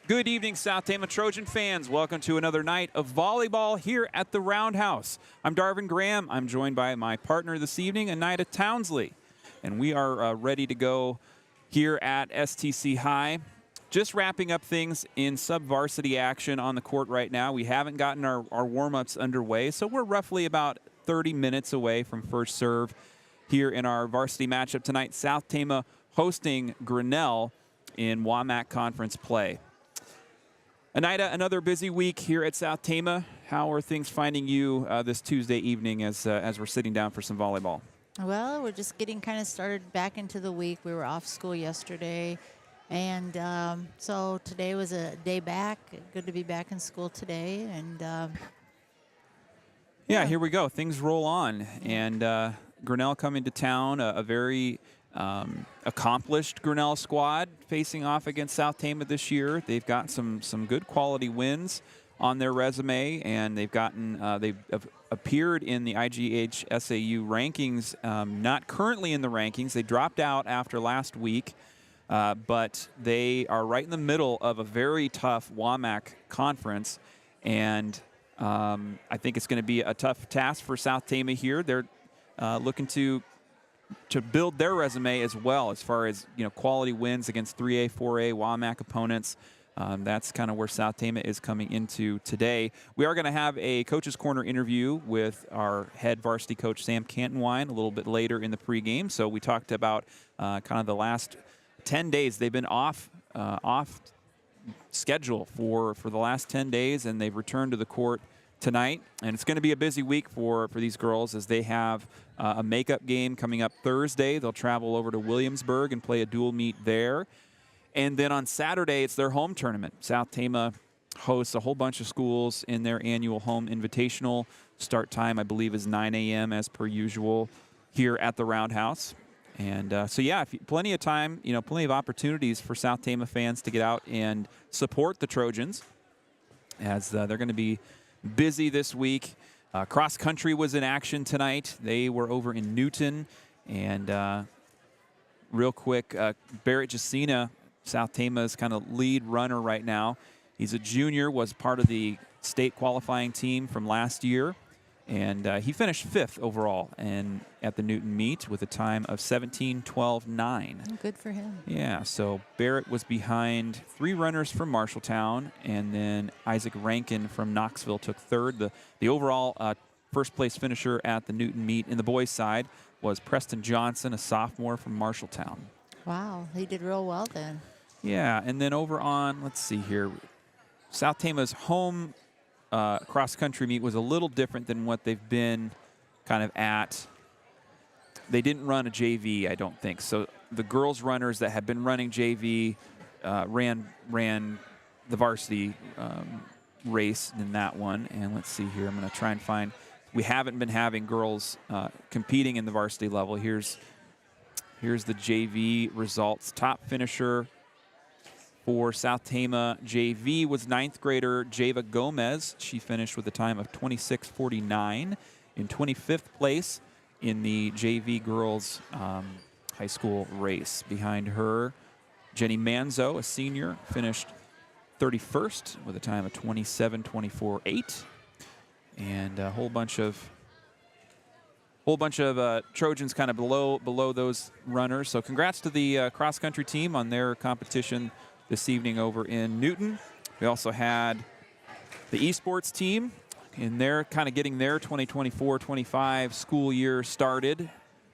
Good evening, South Tama Trojan fans. Welcome to another night of volleyball here at the Roundhouse. I'm Darvin Graham. I'm joined by my partner this evening, Anita Townsley. And we are ready to go here at STC High. Just wrapping up things in sub-varsity action on the court right now. We haven't gotten our warm-ups underway, so we're roughly about 30 minutes away from first serve here in our varsity matchup tonight. South Tama hosting Grinnell in WaMaC Conference play. Anita, another busy week here at South Tama. How are things finding you this Tuesday evening as we're sitting down for some volleyball? Well, we're just getting kind of started back into the week. We were off school yesterday, and so today was a day back. Good to be back in school today. And yeah, here we go. Things roll on. And Grinnell coming to town, a very accomplished Grinnell squad facing off against South Tama this year. They've got some good quality wins on their resume, and they've appeared in the IGH SAU rankings. Not currently in the rankings. They dropped out after last week, but they are right in the middle of a very tough WaMaC conference, and I think it's going to be a tough task for South Tama here. They're looking to build their resume as well, as far as quality wins against 3A, 4A WaMaC opponents. That's kind of where South Tama is coming into today. We are going to have a Coach's Corner interview with our head varsity coach, Sam Cantonwine, a little bit later in the pregame. So we talked about kind of the last 10 days. They've been off schedule for the last 10 days, and they've returned to the court tonight. And it's going to be a busy week for these girls, as they have a makeup game coming up Thursday. They'll travel over to Williamsburg and play a dual meet there. And then on Saturday, it's their home tournament. South Tama hosts a whole bunch of schools in their annual home invitational. Start time, I believe, is 9 a.m. as per usual here at the Roundhouse. And so, yeah, plenty of time, plenty of opportunities for South Tama fans to get out and support the Trojans, as they're going to be busy this week. Cross country was in action tonight. They were over in Newton. And real quick, Barrett Jacina, South Tama's kind of lead runner right now. He's a junior, was part of the state qualifying team from last year. And he finished 5th overall at the Newton meet with a time of 17:12.9. Good for him. Yeah, so Barrett was behind 3 runners from Marshalltown, and then Isaac Rankin from Knoxville took 3rd. The overall first place finisher at the Newton meet in the boys' side was Preston Johnson, a sophomore from Marshalltown. Wow, he did real well then. Yeah, and then over on, let's see here, South Tama's home cross-country meet was a little different than what they've been kind of at. They didn't run a JV, I don't think. So the girls runners that had been running JV ran the varsity race in that one. And let's see here, I'm going to try and find. We haven't been having girls competing in the varsity level. Here's the JV results. Top finisher for South Tama JV was 9th grader Java Gomez. She finished with a time of 26:49 in 25th place in the JV girls high school race. Behind her, Jenny Manzo, a senior, finished 31st with a time of 27:24.8. And a whole bunch of Trojans kind of below those runners. So congrats to the cross-country team on their competition this evening over in Newton. We also had the esports team, and they're kind of getting their 2024-25 school year started.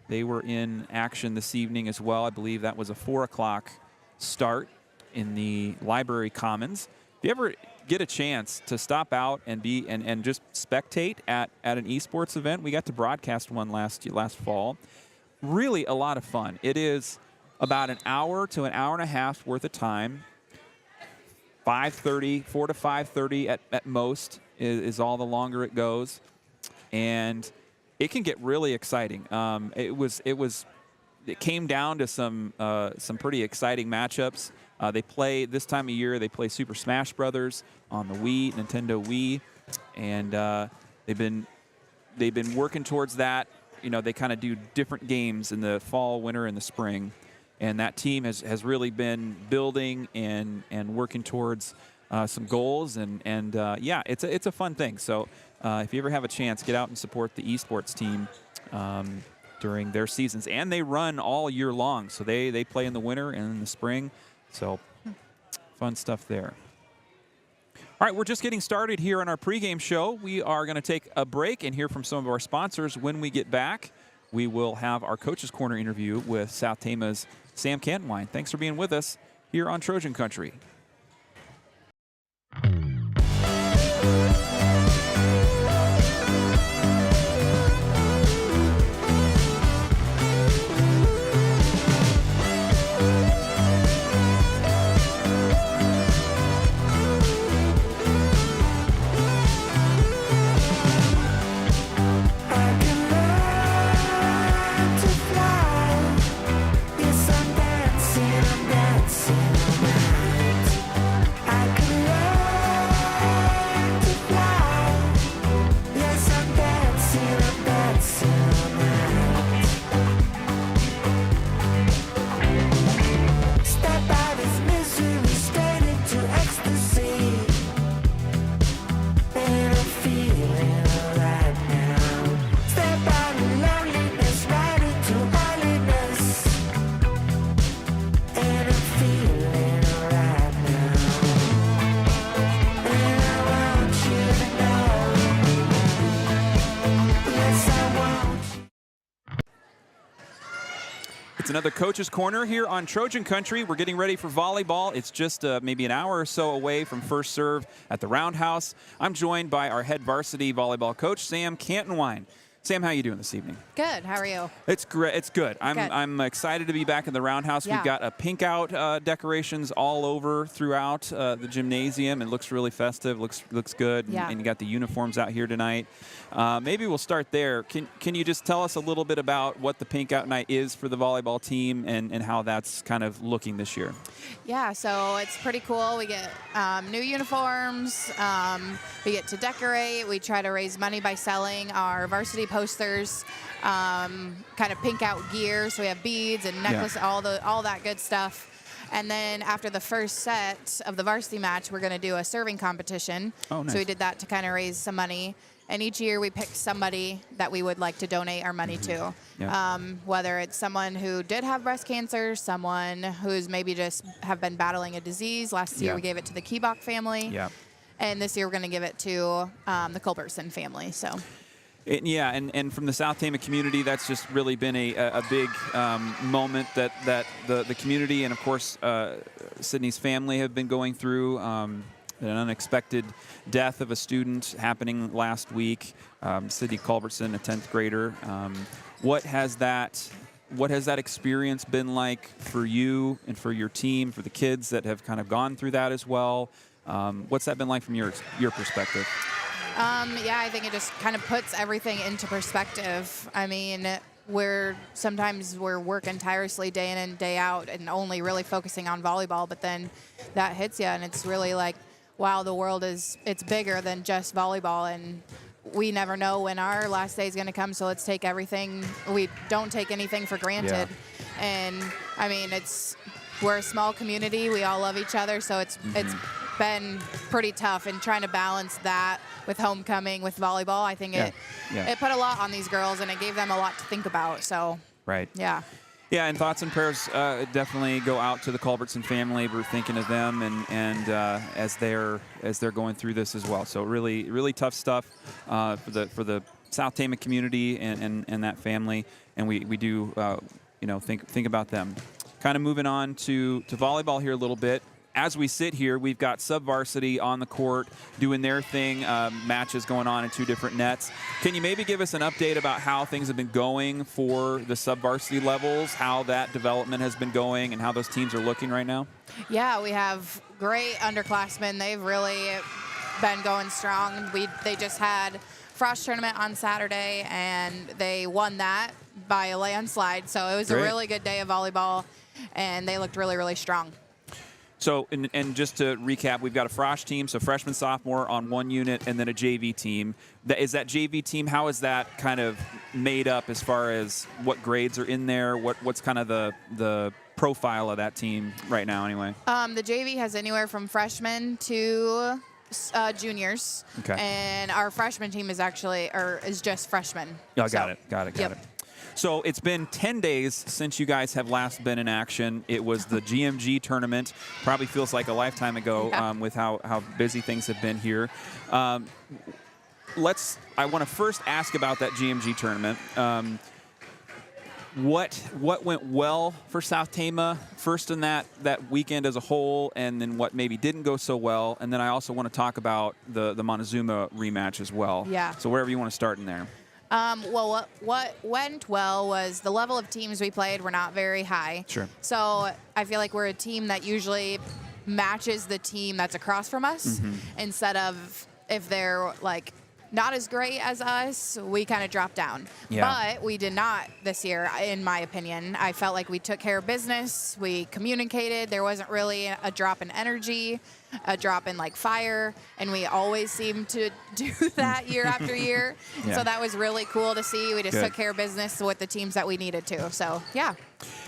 They were in action this evening as well. I believe that was a 4 o'clock start in the library commons. If you ever get a chance to stop out and just spectate at an esports event, we got to broadcast one last fall. Really a lot of fun. It is about an hour to an hour and a half worth of time. 4 to 5:30 at most is all the longer it goes, and it can get really exciting. It came down to some pretty exciting matchups. They play this time of year. They play Super Smash Brothers on the Wii, Nintendo Wii, and they've been working towards that. They kind of do different games in the fall, winter, and the spring. and that team has really been building and working towards some goals, and yeah, it's a fun thing. So if you ever have a chance, get out and support the esports team during their seasons, and they run all year long. So they play in the winter and in the spring. So fun stuff there. All right, we're just getting started here on our pregame show. We are going to take a break and hear from some of our sponsors. When we get back, we will have our Coach's Corner interview with South Tama's Sam Cantonwine. Thanks for being with us here on Trojan Country. It's another Coach's Corner here on Trojan Country. We're getting ready for volleyball. It's just maybe an hour or so away from first serve at the Roundhouse. I'm joined by our head varsity volleyball coach, Sam Cantonwine. Sam, how are you doing this evening? Good. How are you? It's great. It's good. I'm excited to be back in the Roundhouse. Yeah. We've got pink out decorations all over throughout the gymnasium. It looks really festive. Looks good. Yeah. And you got the uniforms out here tonight. Maybe we'll start there. Can you just tell us a little bit about what the pink out night is for the volleyball team and how that's kind of looking this year? Yeah, so it's pretty cool. We get new uniforms. We get to decorate. We try to raise money by selling our varsity posters, kind of pink out gear. So we have beads and necklace, all that good stuff. And then after the first set of the varsity match, we're going to do a serving competition. Oh, nice. So we did that to kind of raise some money. And each year we pick somebody that we would like to donate our money to. Yeah. Whether it's someone who did have breast cancer, someone who's maybe just have been battling a disease. Last year we gave it to the Bock family. Yeah. And this year we're going to give it to the Culbertson family. So. And from the South Tama community, that's just really been a big moment that the community and, of course, Sydney's family have been going through. An unexpected death of a student happening last week. Sydney Culbertson, a 10th grader. What has that experience been like for you and for your team, for the kids that have kind of gone through that as well? What's that been like from your perspective? Yeah, I think it just kind of puts everything into perspective. I mean, we're working tirelessly day in and day out and only really focusing on volleyball, but then that hits you and it's really like, wow, the world it's bigger than just volleyball, and we never know when our last day is going to come, so let's take everything. We don't take anything for granted. Yeah. And I mean, we're a small community. We all love each other, so it's been pretty tough, and trying to balance that with homecoming, with volleyball. I think it put a lot on these girls, and it gave them a lot to think about. So right. Yeah. Yeah, and thoughts and prayers definitely go out to the Culbertson family. We're thinking of them and as they're going through this as well. So really tough stuff for the South Tama community and that family. And we do think about them. Kind of moving on to volleyball here a little bit. As we sit here, we've got sub-varsity on the court doing their thing, matches going on in 2 different nets. Can you maybe give us an update about how things have been going for the sub-varsity levels, how that development has been going, and how those teams are looking right now? Yeah, we have great underclassmen. They've really been going strong. They just had Frost tournament on Saturday, and they won that by a landslide. So it was a really good day of volleyball, and they looked really, really strong. So, and just to recap, we've got a Frosh team, so freshman, sophomore on one unit, and then a JV team. Is that JV team, how is that kind of made up as far as what grades are in there? What's kind of the profile of that team right now anyway? The JV has anywhere from freshmen to juniors. Okay. And our freshman team is just freshmen. Yeah, So, got it. yep. So it's been 10 days since you guys have last been in action. It was the GMG tournament. Probably feels like a lifetime ago with how busy things have been here. I want to first ask about that GMG tournament. What went well for South Tama first in that weekend as a whole, and then what maybe didn't go so well, and then I also want to talk about the Montezuma rematch as well. Yeah. So wherever you want to start in there. Well, what went well was the level of teams we played were not very high. Sure. So I feel like we're a team that usually matches the team that's across from us instead of if they're like not as great as us, we kind of drop down. Yeah. But we did not this year, in my opinion. I felt like we took care of business. We communicated. There wasn't really a drop in energy, a drop in like fire, and we always seem to do that year after year. Yeah. So that was really cool to see. We just Good. took care of business with the teams that we needed to. So, yeah.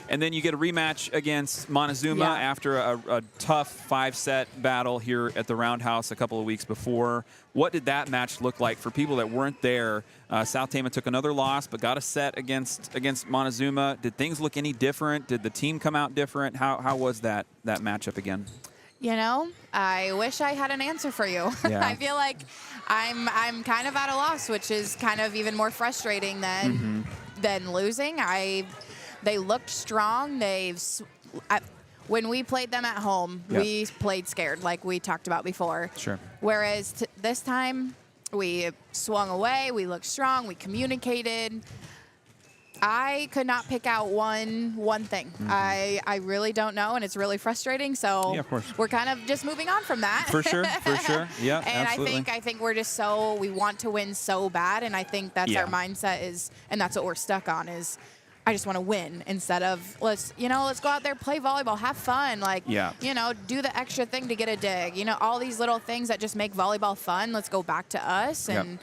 And then you get a rematch against Montezuma after a tough 5-set battle here at the Roundhouse a couple of weeks before. What did that match look like for people that weren't there? South Tama took another loss, but got a set against Montezuma. Did things look any different? Did the team come out different? How was that matchup again? You know, I wish I had an answer for you. Yeah. I feel like I'm kind of at a loss, which is kind of even more frustrating than losing. They looked strong. When we played them at home, we played scared, like we talked about before. Sure. Whereas this time, we swung away. We looked strong. We communicated. I could not pick out one thing. I really don't know, and it's really frustrating. So Yeah, of course. we're kind of just moving on from that. For sure. Yeah, And absolutely. I think we're just we want to win so bad, and I think that's our mindset is, and that's what we're stuck on is, I just want to win instead of let's go out there, play volleyball, have fun, do the extra thing to get a dig. All these little things that just make volleyball fun. Let's go back to us and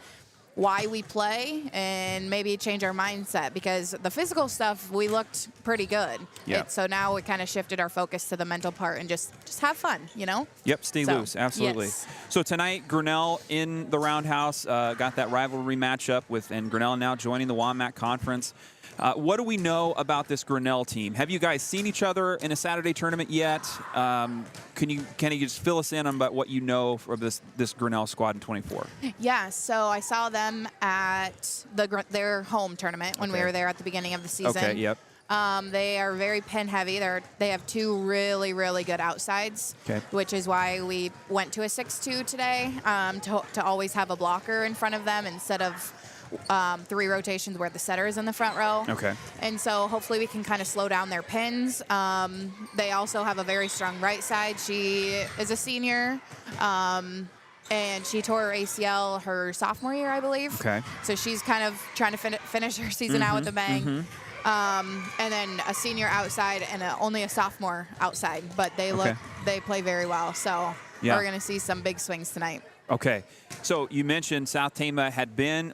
why we play and maybe change our mindset, because the physical stuff, we looked pretty good. Yeah. So now we kind of shifted our focus to the mental part and just have fun, Yep, stay loose, absolutely. Yes. So tonight, Grinnell in the Roundhouse got that rivalry matchup and Grinnell now joining the WaMaC Conference. What do we know about this Grinnell team? Have you guys seen each other in a Saturday tournament yet? Can you just fill us in on about what you know of this Grinnell squad in 24? Yeah, so I saw them at their home tournament when we were there at the beginning of the season. Okay, yep. They are very pin heavy. They have two really, really good outsides, which is why we went to a 6-2 today to always have a blocker in front of them instead of 3 rotations where the setter is in the front row. Okay. And so hopefully we can kind of slow down their pins. They also have a very strong right side. She is a senior, and she tore her ACL her sophomore year, I believe. Okay. So she's kind of trying to finish her season out with a bang. And then a senior outside and only a sophomore outside. But they play very well. So we're going to see some big swings tonight. Okay, so you mentioned South Tama had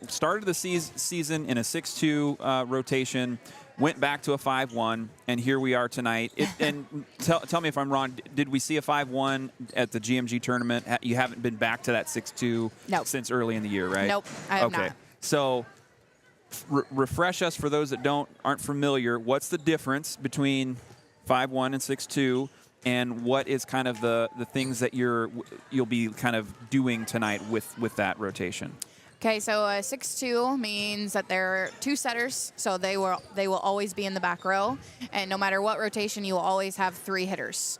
started the season in a 6-2 rotation, went back to a 5-1, and here we are tonight. And tell me if I'm wrong. Did we see a 5-1 at the GMG tournament? You haven't been back to that 6-2 since early in the year, right? Nope, I have not. So refresh us for those that aren't familiar. What's the difference between 5-1 and 6-2? And what is kind of the things that you'll be kind of doing tonight with that rotation? Okay, so a 6-2 means that there are 2 setters, so they will always be in the back row, and no matter what rotation, you will always have 3 hitters.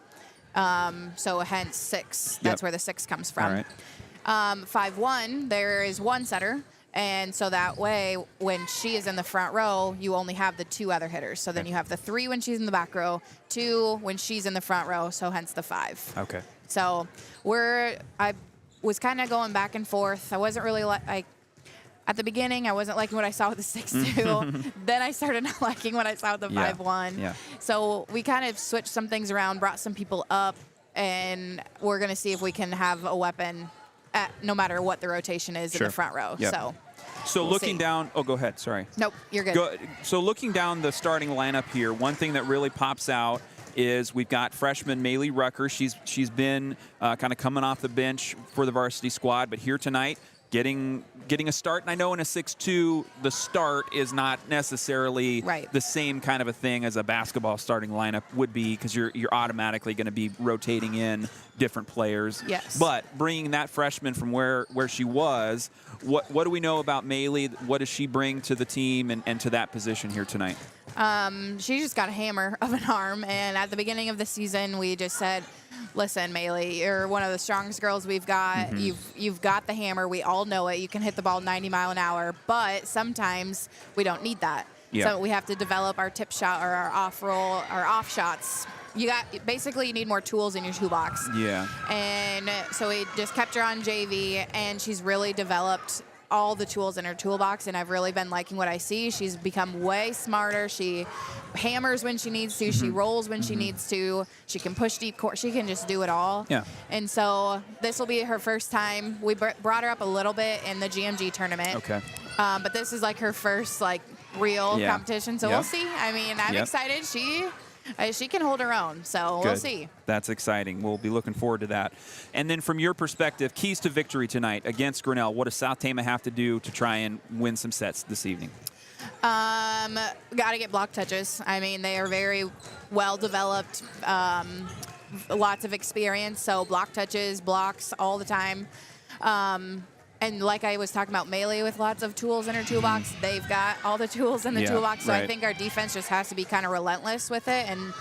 So hence 6. That's where the 6 comes from. All right. 5-1, there is 1 setter. And so that way, when she is in the front row, you only have the 2 other hitters. So then you have the 3 when she's in the back row, 2 when she's in the front row, so hence the 5. Okay. So I was kind of going back and forth. I wasn't really at the beginning, I wasn't liking what I saw with the 6-2. Then I started not liking what I saw with the 5-1. Yeah. So we kind of switched some things around, brought some people up, and we're going to see if we can have a weapon no matter what the rotation is in the front row. Yep. So we'll looking down, go ahead, sorry. Nope, you're good. So looking down the starting lineup here, one thing that really pops out is we've got freshman Maylee Rucker. She's been kind of coming off the bench for the varsity squad, but here tonight, getting a start. And I know in a 6-2, the start is not necessarily the same kind of a thing as a basketball starting lineup would be, because you're automatically going to be rotating in different players. Yes. But bringing that freshman from where she was, what do we know about Maylee? What does she bring to the team and to that position here tonight? She just got a hammer of an arm, and at the beginning of the season, we just said, listen, Maylee, you're one of the strongest girls we've got. You've got the hammer. We all know it. You can hit the ball 90 miles an hour, but sometimes we don't need that. So we have to develop our tip shot or our off roll, our off shots. You need more tools in your toolbox. Yeah. And so we just kept her on JV, and she's really developed all the tools in her toolbox, and I've really been liking what I see. She's become way smarter. She hammers when she needs to. She rolls when she needs to. She can push deep court. She can just do it all. Yeah. And so this will be her first time. We brought her up a little bit in the GMG tournament. Okay. But this is like her first real competition. So we'll see. I mean, I'm excited. She can hold her own, so we'll see. That's exciting. We'll be looking forward to that. And then from your perspective, keys to victory tonight against Grinnell. What does South Tama have to do to try and win some sets this evening? Got to get block touches. I mean, they are very well developed, lots of experience, so block touches, blocks all the time. And like I was talking about Maylee with lots of tools in her toolbox, they've got all the tools in the toolbox. So I think our defense just has to be kind of relentless with it. And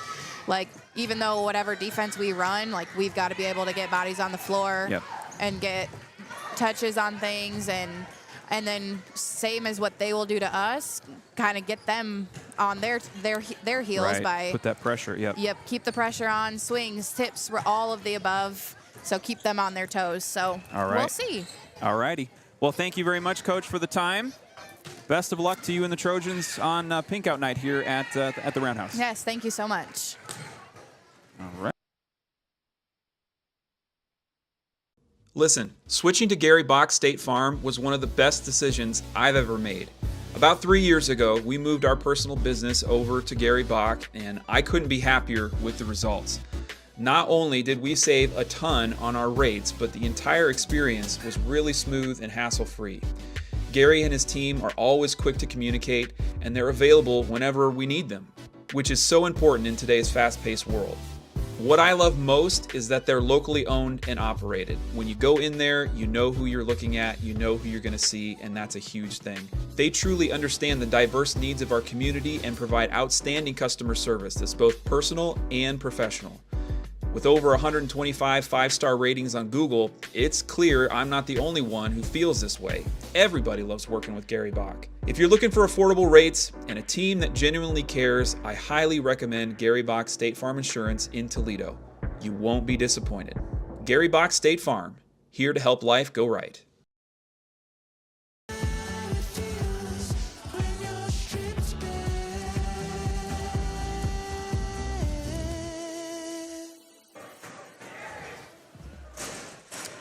even though whatever defense we run, we've got to be able to get bodies on the floor and get touches on things, and then same as what they will do to us, kind of get them on their heels by put that pressure. Keep the pressure on, swings, tips, all of the above. So keep them on their toes. So we'll see. All righty. Well, thank you very much, Coach, for the time. Best of luck to you and the Trojans on Pink Out Night here at the Roundhouse. Yes, thank you so much. All right. Listen, switching to Gary Bock State Farm was one of the best decisions I've ever made. About 3 years ago, we moved our personal business over to Gary Bock, and I couldn't be happier with the results. Not only did we save a ton on our rates, but the entire experience was really smooth and hassle-free. Gary and his team are always quick to communicate, and they're available whenever we need them, which is so important in today's fast-paced world. What I love most is that they're locally owned and operated. When you go in there, you know who you're looking at, you know who you're going to see, and that's a huge thing. They truly understand the diverse needs of our community and provide outstanding customer service that's both personal and professional. With over 125 five-star ratings on Google, it's clear I'm not the only one who feels this way. Everybody loves working with Gary Bock. If you're looking for affordable rates and a team that genuinely cares, I highly recommend Gary Bock State Farm Insurance in Toledo. You won't be disappointed. Gary Bock State Farm, here to help life go right.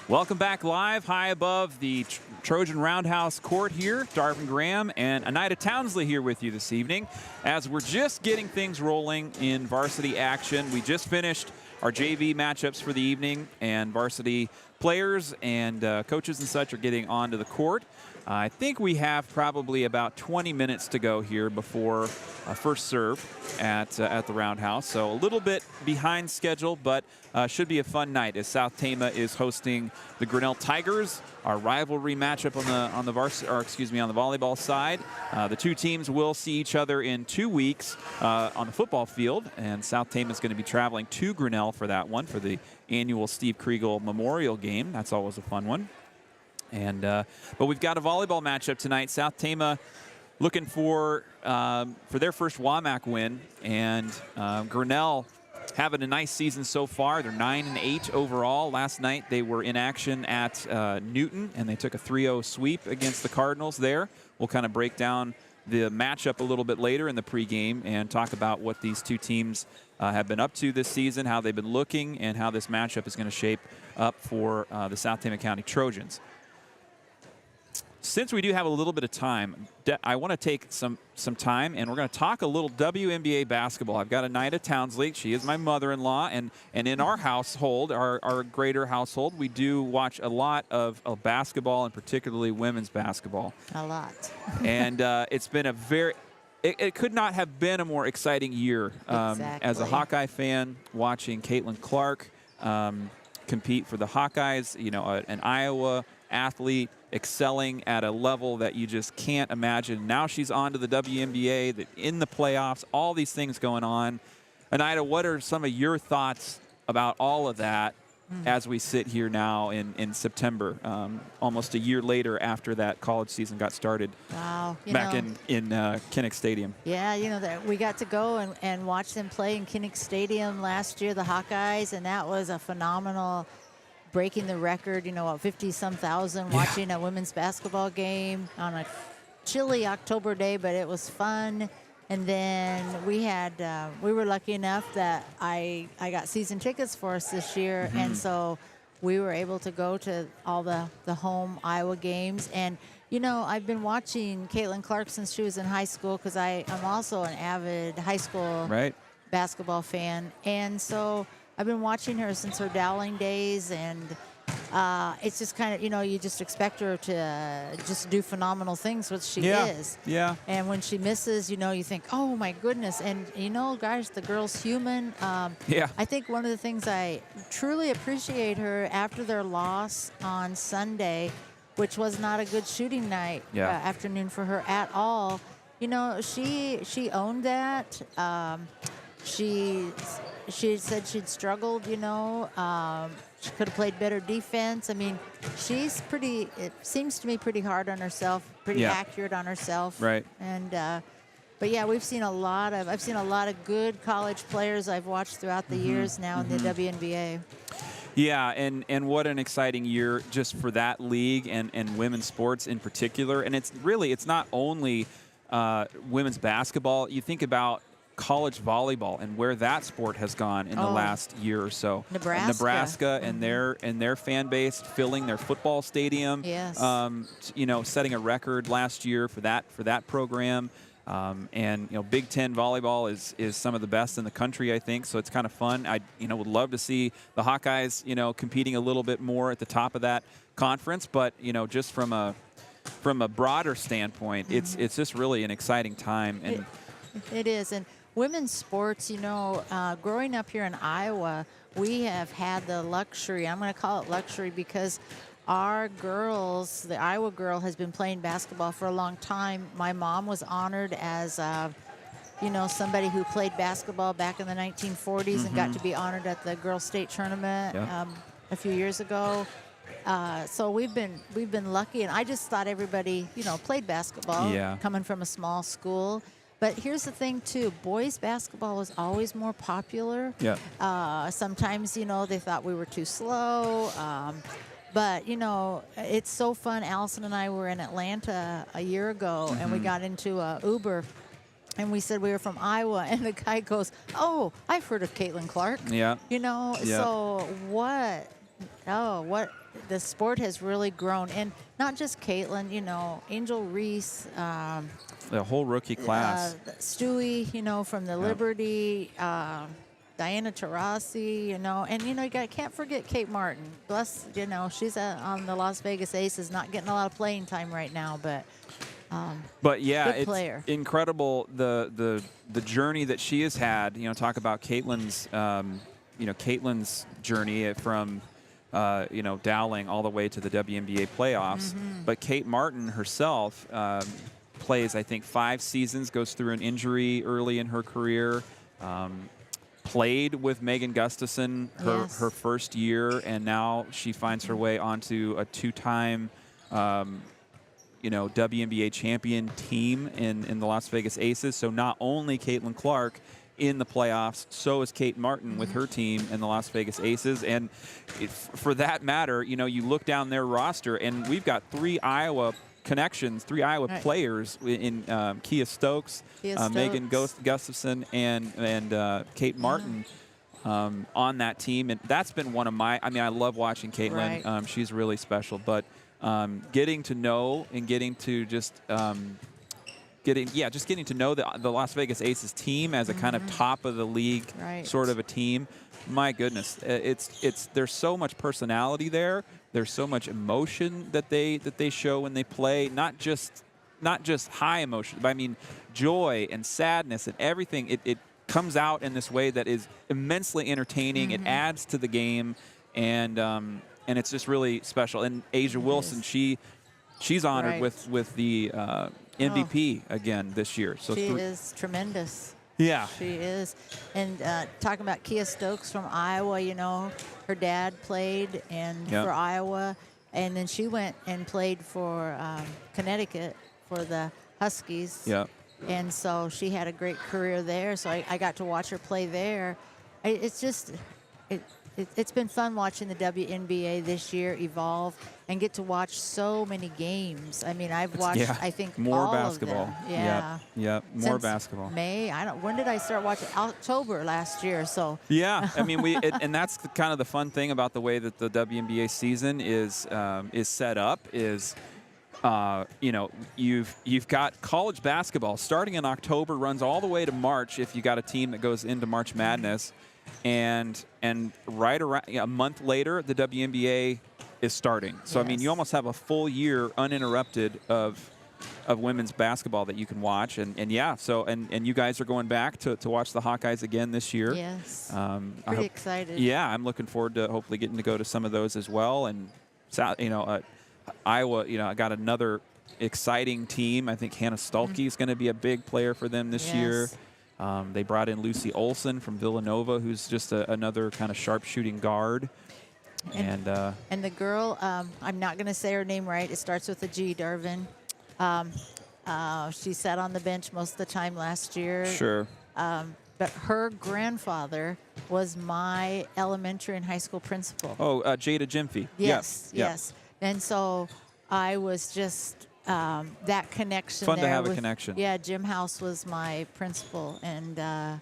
Welcome back live, high above the Trojan Roundhouse court here. Darvin Graham and Anita Townsley here with you this evening. As we're just getting things rolling in varsity action, we just finished our JV matchups for the evening, and varsity players and coaches and such are getting onto the court. I think we have probably about 20 minutes to go here before first serve at the Roundhouse. So a little bit behind schedule, but should be a fun night as South Tama is hosting the Grinnell Tigers, our rivalry matchup on the volleyball side. The two teams will see each other in 2 weeks on the football field, and South Tama is going to be traveling to Grinnell for that one, for the annual Steve Kriegel Memorial game. That's always a fun one. And but we've got a volleyball matchup tonight. South Tama looking for their first WaMaC win, and Grinnell having a nice season so far. They're 9-8 overall. Last night they were in action at Newton, and they took a 3-0 sweep against the Cardinals there. We'll kind of break down the matchup a little bit later in the pregame and talk about what these two teams have been up to this season, how they've been looking, and how this matchup is going to shape up for the South Tama County Trojans. since we do have a little bit of time, I want to take some time, and we're going to talk a little WNBA basketball. I've got Anita Townsley. She is my mother-in-law, and in our household, our greater household, we do watch a lot of basketball, and particularly women's basketball. A lot. And it's been it could not have been a more exciting year. As a Hawkeye fan, watching Caitlin Clark compete for the Hawkeyes, you know, an Iowa athlete excelling at a level that you just can't imagine. Now she's on to the WNBA, in the playoffs, all these things going on. Anita, what are some of your thoughts about all of that as we sit here now in September, almost a year later after that college season got started? Wow. Back in Kinnick Stadium. Yeah, you know, we got to go and watch them play in Kinnick Stadium last year, the Hawkeyes, and that was a phenomenal, breaking the record, you know, 50-some thousand watching a women's basketball game on a chilly October day, but it was fun. And then we were lucky enough that I got season tickets for us this year, and so we were able to go to all the home Iowa games. And, you know, I've been watching Caitlin Clark since she was in high school, because I'm also an avid high school basketball fan. And so I've been watching her since her Dowling days, and it's just kind of, you know, you just expect her to just do phenomenal things, which she is. Yeah. And when she misses, you know, you think, oh, my goodness. And, you know, guys, the girl's human. I think one of the things I truly appreciate her after their loss on Sunday, which was not a good shooting night afternoon for her at all, you know, she owned that. She said she'd struggled, you know. She could have played better defense. I mean, it seems to me, pretty hard on herself, pretty accurate on herself. Right. And, but yeah, I've seen a lot of good college players I've watched throughout the years now in the WNBA. Yeah, and what an exciting year just for that league and women's sports in particular. And it's not only women's basketball. You think about college volleyball and where that sport has gone in the last year or so. Nebraska and their fan base filling their football stadium. Yes. You know, setting a record last year for that program. And you know, Big Ten volleyball is some of the best in the country, I think. So it's kind of fun. I would love to see the Hawkeyes, you know, competing a little bit more at the top of that conference. But you know, just from a broader standpoint, it's just really an exciting time. And it is. And women's sports, you know, growing up here in Iowa, we have had the luxury, I'm going to call it luxury, because our girls, the Iowa girl, has been playing basketball for a long time. My mom was honored as, you know, somebody who played basketball back in the 1940s and got to be honored at the girls' state tournament a few years ago. So we've been lucky, and I just thought everybody, you know, played basketball coming from a small school. But here's the thing, too. Boys basketball was always more popular. Yeah. Sometimes, you know, they thought we were too slow. But, you know, it's so fun. Allison and I were in Atlanta a year ago, and we got into an Uber. And we said we were from Iowa. And the guy goes, oh, I've heard of Caitlin Clark. Yeah. You know, so what the sport has really grown. And not just Caitlin, you know, Angel Reese. The whole rookie class. Stewie, you know, from the Liberty, Diana Taurasi, you know, and, you know, can't forget Kate Martin. Bless, you know, she's on the Las Vegas Aces, not getting a lot of playing time right now, but yeah, it's player. Incredible the journey that she has had. You know, talk about Caitlin's, Caitlin's journey from, you know, Dowling all the way to the WNBA playoffs. But Kate Martin herself plays, I think, 5 seasons, goes through an injury early in her career, played with Megan Gustafson her first year, and now she finds her way onto a 2-time, WNBA champion team in the Las Vegas Aces. So not only Caitlin Clark in the playoffs, so is Kate Martin with her team in the Las Vegas Aces. And for that matter, you know, you look down their roster, and we've got 3 Iowa connections, 3 Iowa players in Kia Stokes, Megan Gustafson, and Kate Martin on that team. And that's been one of my, I mean, I love watching Caitlin. She's really special. But getting to know and getting to just getting to know the Las Vegas Aces team as a kind of top of the league sort of a team. My goodness, there's so much personality there. There's so much emotion that they show when they play. Not just high emotion, but I mean joy and sadness and everything. It comes out in this way that is immensely entertaining. It adds to the game, and it's just really special. And Asia Wilson, she's honored with the MVP again this year. So she is tremendous. Yeah. She is. And talking about Kia Stokes from Iowa, you know, her dad played for Iowa, and then she went and played for Connecticut for the Huskies. Yeah. And so she had a great career there. So I got to watch her play there. It's just, it's been fun watching the WNBA this year evolve and get to watch so many games. I mean, I've watched, I think, more all basketball. of them. Yeah. Yep. More Since basketball. May. When did I start watching? October last year. So. Yeah. I mean, and that's kind of the fun thing about the way that the WNBA season is set up is. You know, you've got college basketball starting in October, runs all the way to March if you got a team that goes into March Madness, and right around a month later the WNBA is starting. So I mean, you almost have a full year uninterrupted of women's basketball that you can watch, and yeah. So and you guys are going back to watch the Hawkeyes again this year. Yes. Pretty excited. Yeah, I'm looking forward to hopefully getting to go to some of those as well, and Iowa, you know, I got another exciting team. I think Hannah Stuelke is going to be a big player for them this year. They brought in Lucy Olson from Villanova, who's just another kind of sharp-shooting guard. And the girl, I'm not going to say her name right. It starts with a G, Darvin. She sat on the bench most of the time last year. Sure. But her grandfather was my elementary and high school principal. Oh, Jada Gyamfi. Yes, yes. And so I was just that connection. Fun there to have with, a connection. Yeah, Jim House was my principal, and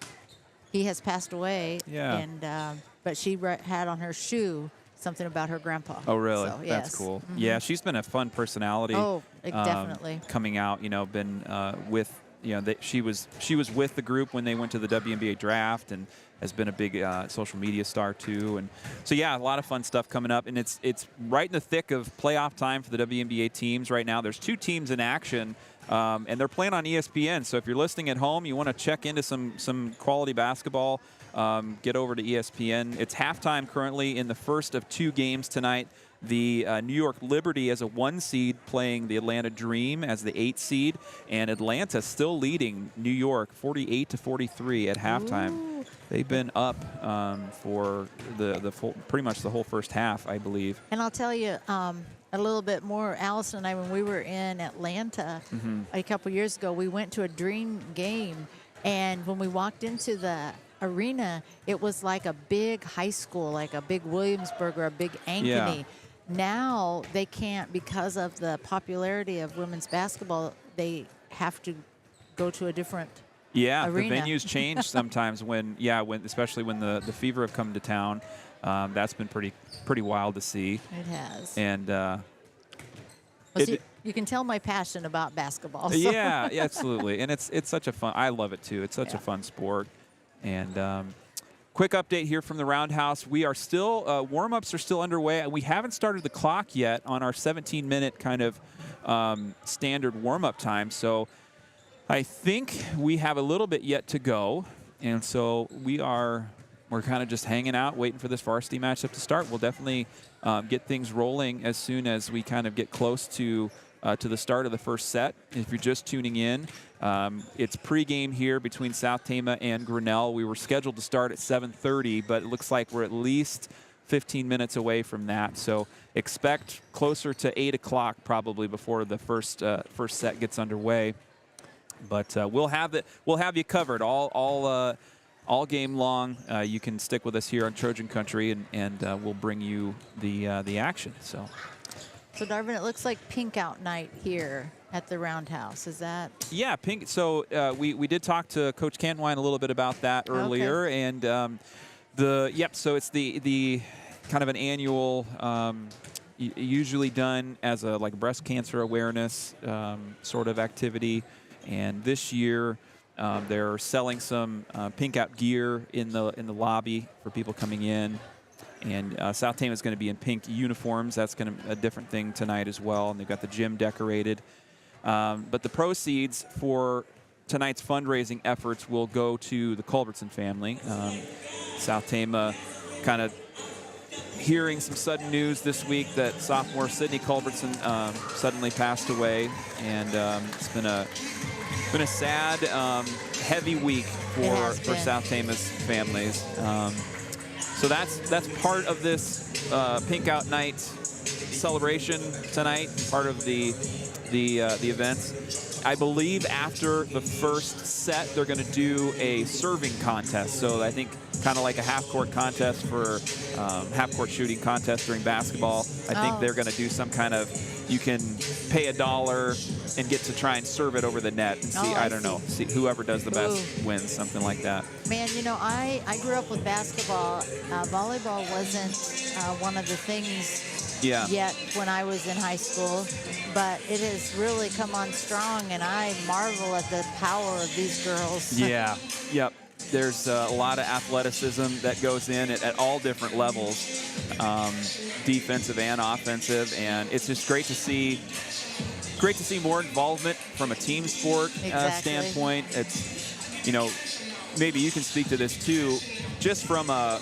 he has passed away. Yeah. And but she had on her shoe something about her grandpa. Oh, really? So, That's cool. Yeah, she's been a fun personality. Oh, definitely. Coming out, you know, been with. You know, she was with the group when they went to the WNBA draft, and has been a big social media star too. And so yeah, a lot of fun stuff coming up, and it's right in the thick of playoff time for the WNBA teams right now. There's 2 teams in action, and they're playing on ESPN. So if you're listening at home, you want to check into some quality basketball. Get over to ESPN. It's halftime currently in the first of 2 games tonight. The New York Liberty as a 1 seed playing the Atlanta Dream as the 8 seed, and Atlanta still leading New York 48-43 at halftime. Ooh. They've been up for the full, pretty much the whole first half, I believe. And I'll tell you a little bit more. Allison and I, when we were in Atlanta a couple years ago, we went to a Dream game, and when we walked into the arena, it was like a big high school, like a big Williamsburg or a big Ankeny. Yeah. Now they can't, because of the popularity of women's basketball, they have to go to a different arena. The venues change sometimes when especially when the Fever have come to town. That's been pretty wild to see. It has. And you can tell my passion about basketball. So. Yeah, absolutely. And it's such a fun. I love it too. It's such a fun sport. And quick update here from the Roundhouse. We are still, warm-ups are still underway. We haven't started the clock yet on our 17-minute kind of standard warm-up time. So I think we have a little bit yet to go. And so we're kind of just hanging out, waiting for this varsity matchup to start. We'll definitely get things rolling as soon as we kind of get close to the start of the first set. If you're just tuning in, it's pregame here between South Tama and Grinnell. We were scheduled to start at 7:30, but it looks like we're at least 15 minutes away from that. So expect closer to 8 o'clock probably before the first set gets underway. But we'll have you covered all game long. You can stick with us here on Trojan Country, and we'll bring you the action. So, Darvin, it looks like pink out night here at the Roundhouse. Is that? Yeah, pink. So we did talk to Coach Cantwine a little bit about that earlier, and so it's the kind of an annual usually done as a like breast cancer awareness sort of activity. And this year, they're selling some pink out gear in the lobby for people coming in. And South Tama is going to be in pink uniforms. That's going to be a different thing tonight as well. And they've got the gym decorated. But the proceeds for tonight's fundraising efforts will go to the Culbertson family. South Tama kind of hearing some sudden news this week that sophomore Sydney Culbertson suddenly passed away. And it's been a sad, heavy week for South Tama's families. So that's part of this Pink Out Night celebration tonight, part of the events. I believe after the first set, they're going to do a serving contest. So I think kind of like a half-court contest for half-court shooting contest during basketball. I think they're going to do some kind of, you can pay $1 and get to try and serve it over the net and see, I don't know, see whoever does the best wins, something like that. Man, you know, I grew up with basketball. Volleyball wasn't one of the things yet when I was in high school, but it has really come on strong, and I marvel at the power of these girls. Yeah, yep. There's a lot of athleticism that goes in at all different levels, defensive and offensive, and it's just great to see more involvement from a team sport standpoint. It's, you know, maybe you can speak to this too, just from a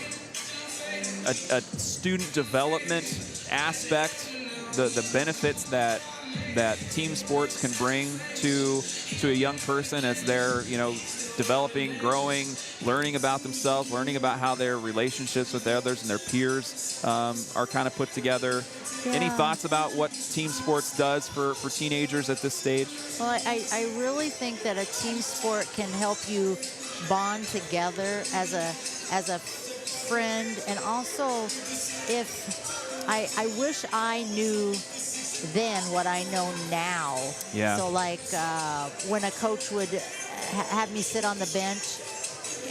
student development aspect, the benefits that team sports can bring to a young person as they're, you know, developing, growing, learning about themselves, learning about how their relationships with others and their peers are kind of put together. Yeah. Any thoughts about what team sports does for teenagers at this stage? Well, I really think that a team sport can help you bond together as a friend, and also if I wish I knew then what I know now. Yeah. So like when a coach would have me sit on the bench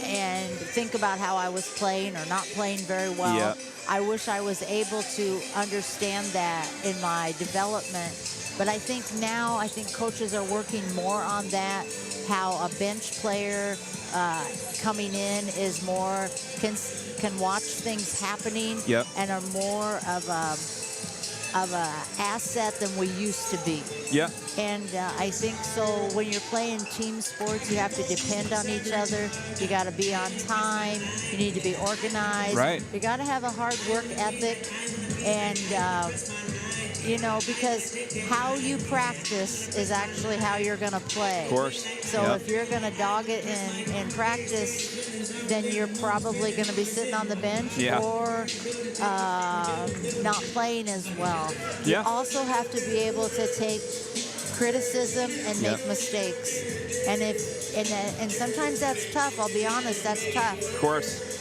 and think about how I was playing or not playing very well. Yeah. I wish I was able to understand that in my development. But I think now, coaches are working more on that, how a bench player coming in is more, can watch things happening and are more of a asset than we used to be. Yeah. And I think so when you're playing team sports, you have to depend on each other. You got to be on time. You need to be organized. Right. You got to have a hard work ethic. And, you know, because how you practice is actually how you're going to play. Of course. So if you're going to dog it in practice, then you're probably going to be sitting on the bench or not playing as well. You also have to be able to take criticism and make mistakes. And sometimes that's tough. I'll be honest, that's tough. Of course.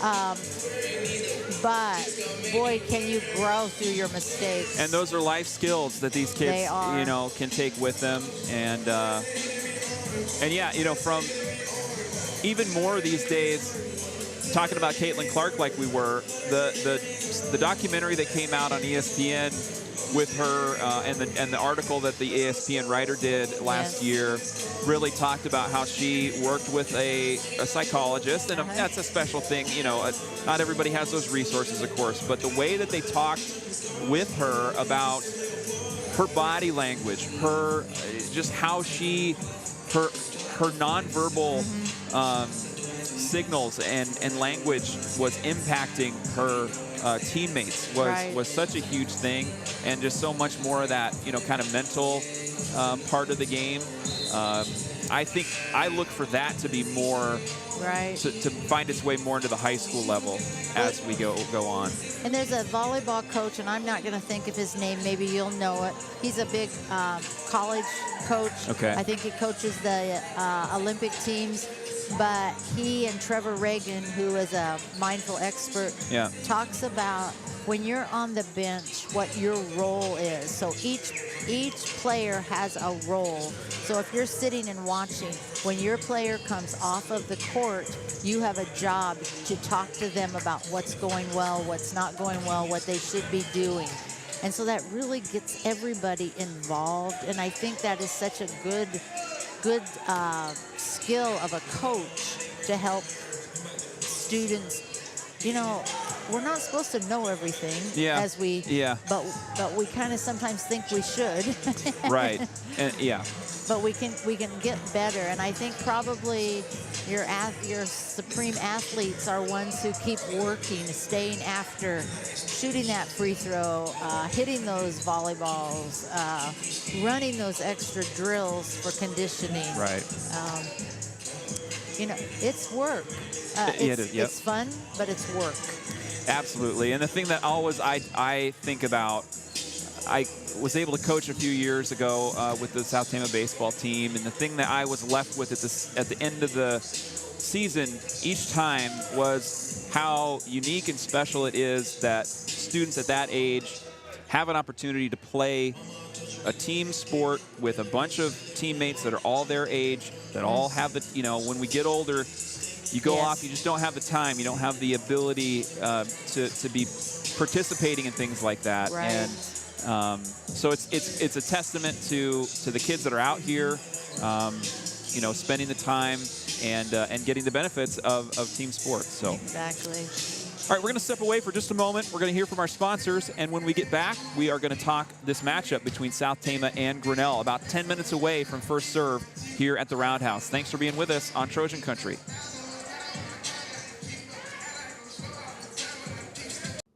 But boy, can you grow through your mistakes. And those are life skills that these kids, you know, can take with them. And yeah, you know, from even more these days, talking about Caitlin Clark like we were, the documentary that came out on ESPN with her and the article that the ESPN writer did last year really talked about how she worked with a psychologist, and that's a special thing. You know, not everybody has those resources, of course, but the way that they talked with her about her body language, her just how her nonverbal signals and language was impacting her teammates was such a huge thing, and just so much more of that, you know, kind of mental part of the game. I think I look for that to be more to find its way more into the high school level as we go on. And there's a volleyball coach, and I'm not going to think of his name. Maybe you'll know it. He's a big college coach. Okay. I think he coaches the Olympic teams. But he and Trevor Reagan, who is a mindful expert, talks about when you're on the bench, what your role is. So each player has a role. So if you're sitting and watching, when your player comes off of the court, you have a job to talk to them about what's going well, what's not going well, what they should be doing. And so that really gets everybody involved. And I think that is such a good skill of a coach to help students. We're not supposed to know everything but we kind of sometimes think we should. Right. And But we can get better, and I think probably your supreme athletes are ones who keep working, staying after, shooting that free throw, hitting those volleyballs, running those extra drills for conditioning. Right. It's work. It's fun, but it's work. Absolutely. And the thing that always I think about, I was able to coach a few years ago with the South Tama baseball team, and the thing that I was left with at the end of the season each time was how unique and special it is that students at that age have an opportunity to play a team sport with a bunch of teammates that are all their age, that all have when we get older, you go off, you just don't have the time, you don't have the ability to be participating in things like that. Right. And so it's a testament to the kids that are out here, spending the time and getting the benefits of team sports. So exactly. All right, we're going to step away for just a moment. We're going to hear from our sponsors, and when we get back, we are going to talk this matchup between South Tama and Grinnell, about 10 minutes away from first serve here at the Roundhouse. Thanks for being with us on Trojan Country.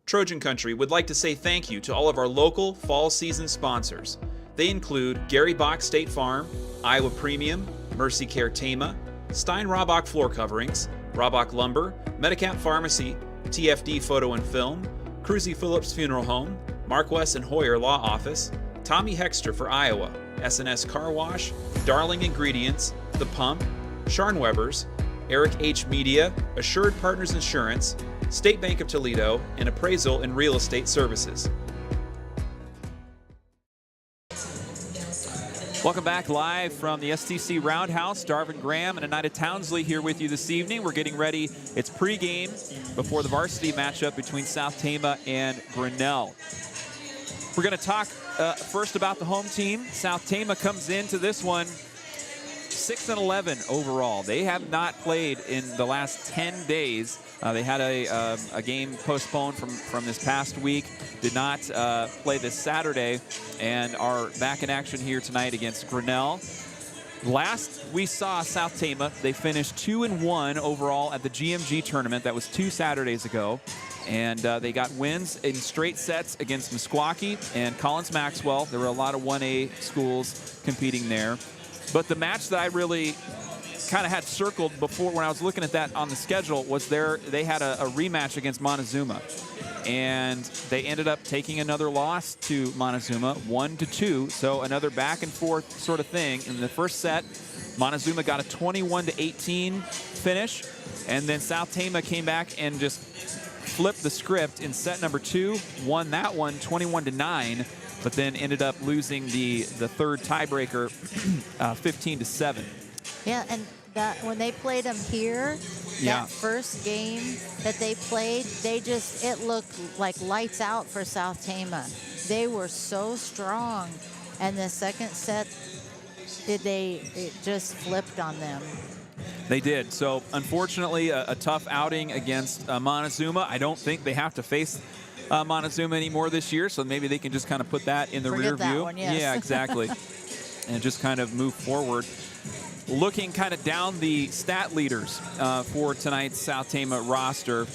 Trojan Country would like to say thank you to all of our local fall season sponsors. They include Gary Bock State Farm, Iowa Premium, MercyCare Tama, Stein-Hrabak Floor Coverings, Hrabak Lumber, Medicap Pharmacy, TFD Photo and Film, Kruse-Phillips Funeral Home, Marquess and Hoyer Law Office, Tommy Hexter for Iowa, S&S Car Wash, Darling Ingredients, The Pump, Scharnweber's, Eric H. Media, Assured Partners Insurance, State Bank of Toledo, and Appraisal and Real Estate Services. Welcome back live from the STC Roundhouse. Darvin Graham and Anita Townsley here with you this evening. We're getting ready. It's pregame before the varsity matchup between South Tama and Grinnell. We're going to talk first about the home team. South Tama comes into this one 6-11 overall. They have not played in the last 10 days. They had a game postponed from this past week. Did not play this Saturday and are back in action here tonight against Grinnell. Last we saw South Tama, they finished 2-1 overall at the GMG tournament. That was 2 Saturdays ago. And they got wins in straight sets against Meskwaki and Collins Maxwell. There were a lot of 1A schools competing there. But the match that I really kind of had circled before when I was looking at that on the schedule was they had a rematch against Montezuma. And they ended up taking another loss to Montezuma, 1-2. So another back and forth sort of thing. In the first set, Montezuma got a 21-18 finish. And then South Tama came back and just flipped the script in set number 2, won that one 21-9. But then ended up losing the third tiebreaker 15-7. Yeah, and when they played them here, that first game that they played, it looked like lights out for South Tama. They were so strong. And the second set, it just flipped on them. They did. So unfortunately, a tough outing against Montezuma. I don't think they have to face Montezuma anymore this year, so maybe they can just kind of put that in the rear view. One, yes. Yeah, exactly. And just kind of move forward. Looking kind of down the stat leaders for tonight's South Tama roster.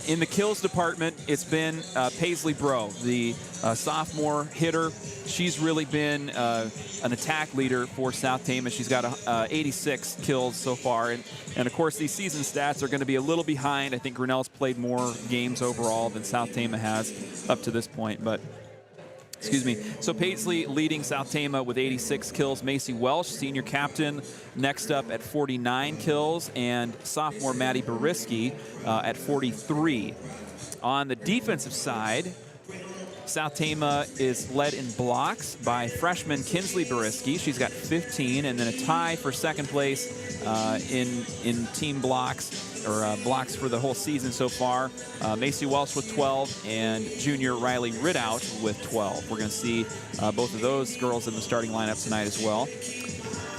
In the kills department, it's been Paisley Bro, the sophomore hitter. She's really been an attack leader for South Tama. She's got 86 kills so far. And of course, these season stats are going to be a little behind. I think Grinnell's played more games overall than South Tama has up to this point. But excuse me. So Paisley leading South Tama with 86 kills. Macy Welsh, senior captain, next up at 49 kills. And sophomore Maddie Bariski at 43. On the defensive side, South Tama is led in blocks by freshman Kinsley Bariski. She's got 15, and then a tie for second place in team blocks, or blocks for the whole season so far. Macy Welsh with 12, and junior Riley Ridout with 12. We're going to see both of those girls in the starting lineup tonight as well.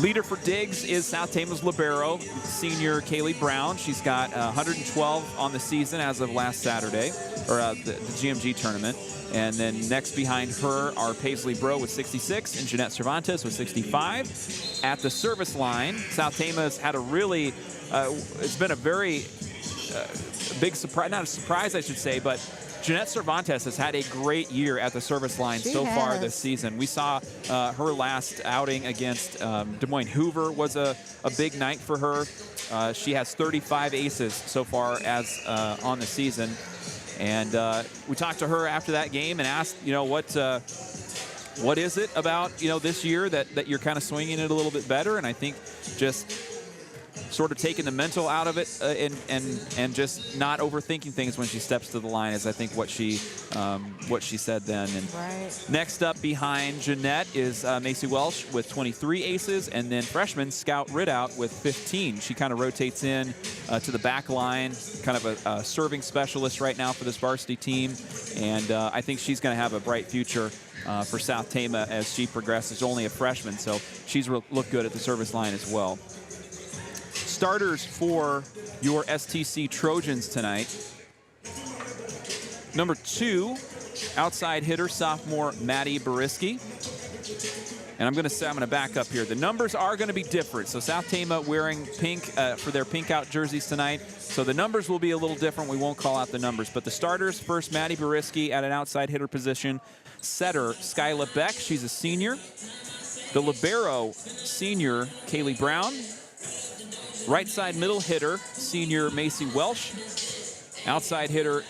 Leader for digs is South Tama's libero, senior Kaylee Brown. She's got 112 on the season as of last Saturday, or the GMG tournament. And then next behind her are Paisley Bro with 66 and Jeanette Cervantes with 65. At the service line, South Tama's had a really, it's been a very big surprise, not a surprise I should say, but Jeanette Cervantes has had a great year at the service line so far this season. We saw her last outing against Des Moines Hoover was a big night for her. She has 35 aces so far as on the season. And we talked to her after that game and asked, what is it about, this year that you're kind of swinging it a little bit better? And I think just sort of taking the mental out of it and just not overthinking things when she steps to the line is, I think, what she said then. And next up behind Jeanette is Macy Welsh with 23 aces, and then freshman Scout Ridout with 15. She kind of rotates in to the back line, kind of a serving specialist right now for this varsity team, and I think she's going to have a bright future for South Tama as she progresses. Only a freshman, so she's looked good at the service line as well. Starters for your STC Trojans tonight. Number 2, outside hitter, sophomore Maddie Bariski. And I'm going to back up here. The numbers are going to be different. So South Tama wearing pink for their pink out jerseys tonight. So the numbers will be a little different. We won't call out the numbers. But the starters, first Maddie Bariski at an outside hitter position. Setter, Skyla Beck. She's a senior. The libero, senior Kaylee Brown. Right side middle hitter, senior Macy Welsh. Outside hitter,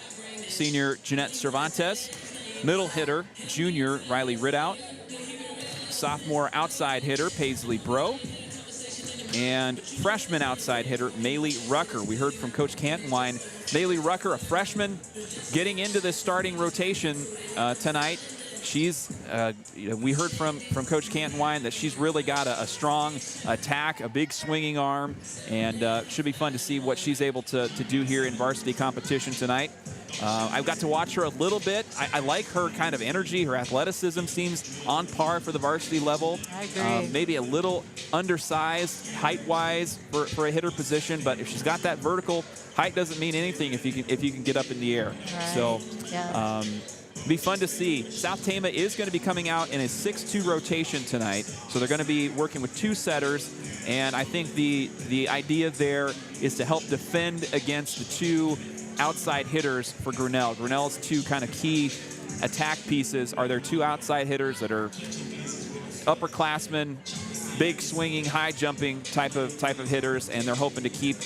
senior Jeanette Cervantes. Middle hitter, junior Riley Ridout. Sophomore outside hitter, Paisley Bro. And freshman outside hitter, Maylee Rucker. We heard from Coach Cantonwine. Maylee Rucker, a freshman, getting into this starting rotation tonight. She's, we heard from Coach Cantonwine that she's really got a strong attack, a big swinging arm, and should be fun to see what she's able to do here in varsity competition tonight. I've got to watch her a little bit. I like her kind of energy. Her athleticism seems on par for the varsity level. I agree. Maybe a little undersized height-wise for a hitter position, but if she's got that vertical, height doesn't mean anything if you can get up in the air. Right. So. Yeah. Be fun to see. South Tama is going to be coming out in a 6-2 rotation tonight, so they're going to be working with 2 setters, and I think the idea there is to help defend against the 2 outside hitters for Grinnell. Grinnell's 2 kind of key attack pieces are their 2 outside hitters that are upperclassmen, big swinging, high jumping type of hitters, and they're hoping to keep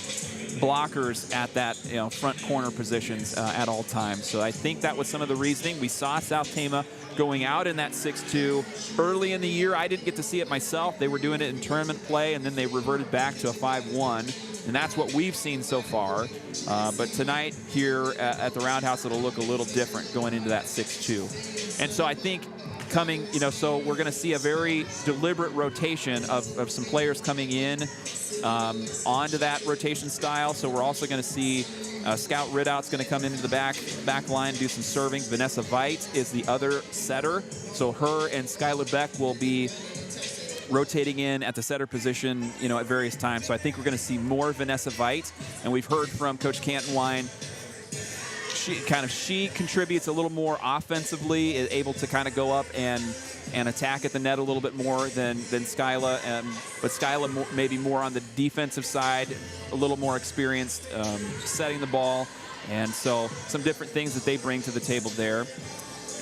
blockers at that front corner positions at all times. So I think that was some of the reasoning. We saw South Tama going out in that 6-2 early in the year. I didn't get to see it myself. They were doing it in tournament play, and then they reverted back to a 5-1, and that's what we've seen so far. But tonight here at the Roundhouse, it'll look a little different going into that 6-2. And so I think coming, so we're going to see a very deliberate rotation of some players coming in onto that rotation style. So we're also going to see Scout Ridout's going to come into the back line, do some serving. Vanessa Veit is the other setter. So her and Skylar Beck will be rotating in at the setter position, at various times. So I think we're going to see more Vanessa Veit. And we've heard from Coach Cantonwine, she contributes a little more offensively, is able to kind of go up and attack at the net a little bit more than Skyla, but Skyla maybe more on the defensive side, a little more experienced setting the ball, and so some different things that they bring to the table there.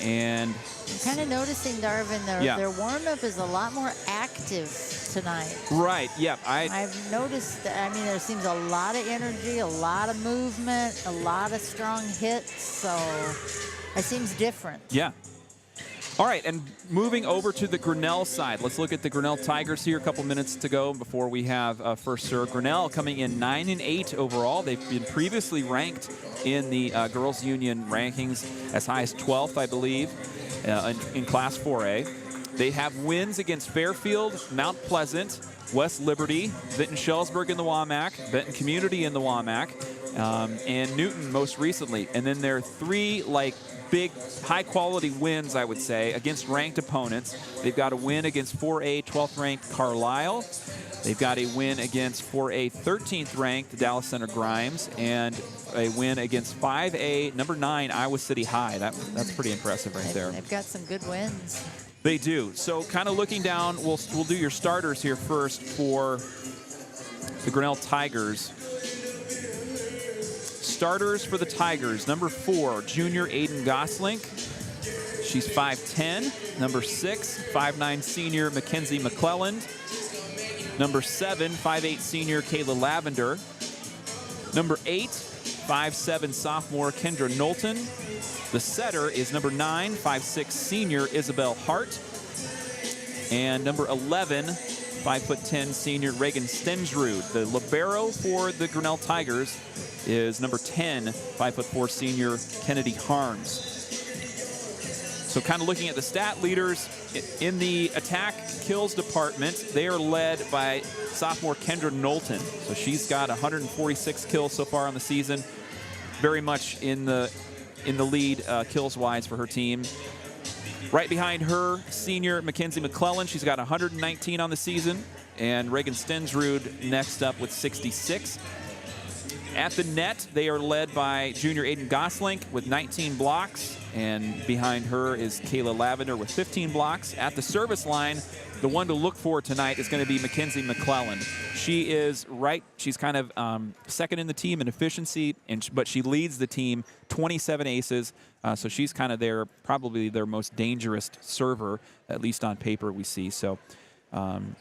And I'm kind of noticing, Darvin, their warm-up is a lot more active tonight. Right, yeah. I've noticed, there seems a lot of energy, a lot of movement, a lot of strong hits, so it seems different. Yeah. All right, and moving over to the Grinnell side, let's look at the Grinnell Tigers here. A couple minutes to go before we have first serve. Grinnell coming in 9-8 overall. They've been previously ranked in the Girls Union rankings as high as 12th, I believe, in Class 4A. They have wins against Fairfield, Mount Pleasant, West Liberty, Vinton-Shellsburg in the WaMaC, Benton Community in the WaMaC, and Newton most recently. And then there are three big high-quality wins, I would say, against ranked opponents. They've got a win against 4A 12th-ranked Carlisle. They've got a win against 4A 13th-ranked Dallas Center Grimes, and a win against 5A number 9 Iowa City High. That's pretty impressive right there. They've got some good wins. They do. So kind of looking down, we'll do your starters here first for the Grinnell Tigers. Starters for the Tigers, number 4, junior Aiden Goslink. She's 5'10". Number 6, 5'9" senior Mackenzie McClelland. Number 7, 5'8" senior Kayla Lavender. Number 8, 5'7" sophomore Kendra Knowlton. The setter is number 9, 5'6" senior Isabel Hart. And number 11, 5'10" senior Reagan Stensrud. The libero for the Grinnell Tigers is number 10, 5'4" senior Kennedy Harms. So kind of looking at the stat leaders in the attack kills department, they are led by sophomore Kendra Knowlton. So she's got 146 kills so far on the season. Very much in the lead kills-wise for her team. Right behind her, senior Mackenzie McClellan. She's got 119 on the season. And Reagan Stensrud next up with 66. At the net, they are led by junior Aiden Goslink with 19 blocks. And behind her is Kayla Lavender with 15 blocks. At the service line, the one to look for tonight is going to be Mackenzie McClellan. She is she's kind of second in the team in efficiency, but she leads the team, 27 aces. So she's kind of probably their most dangerous server, at least on paper we see. So, from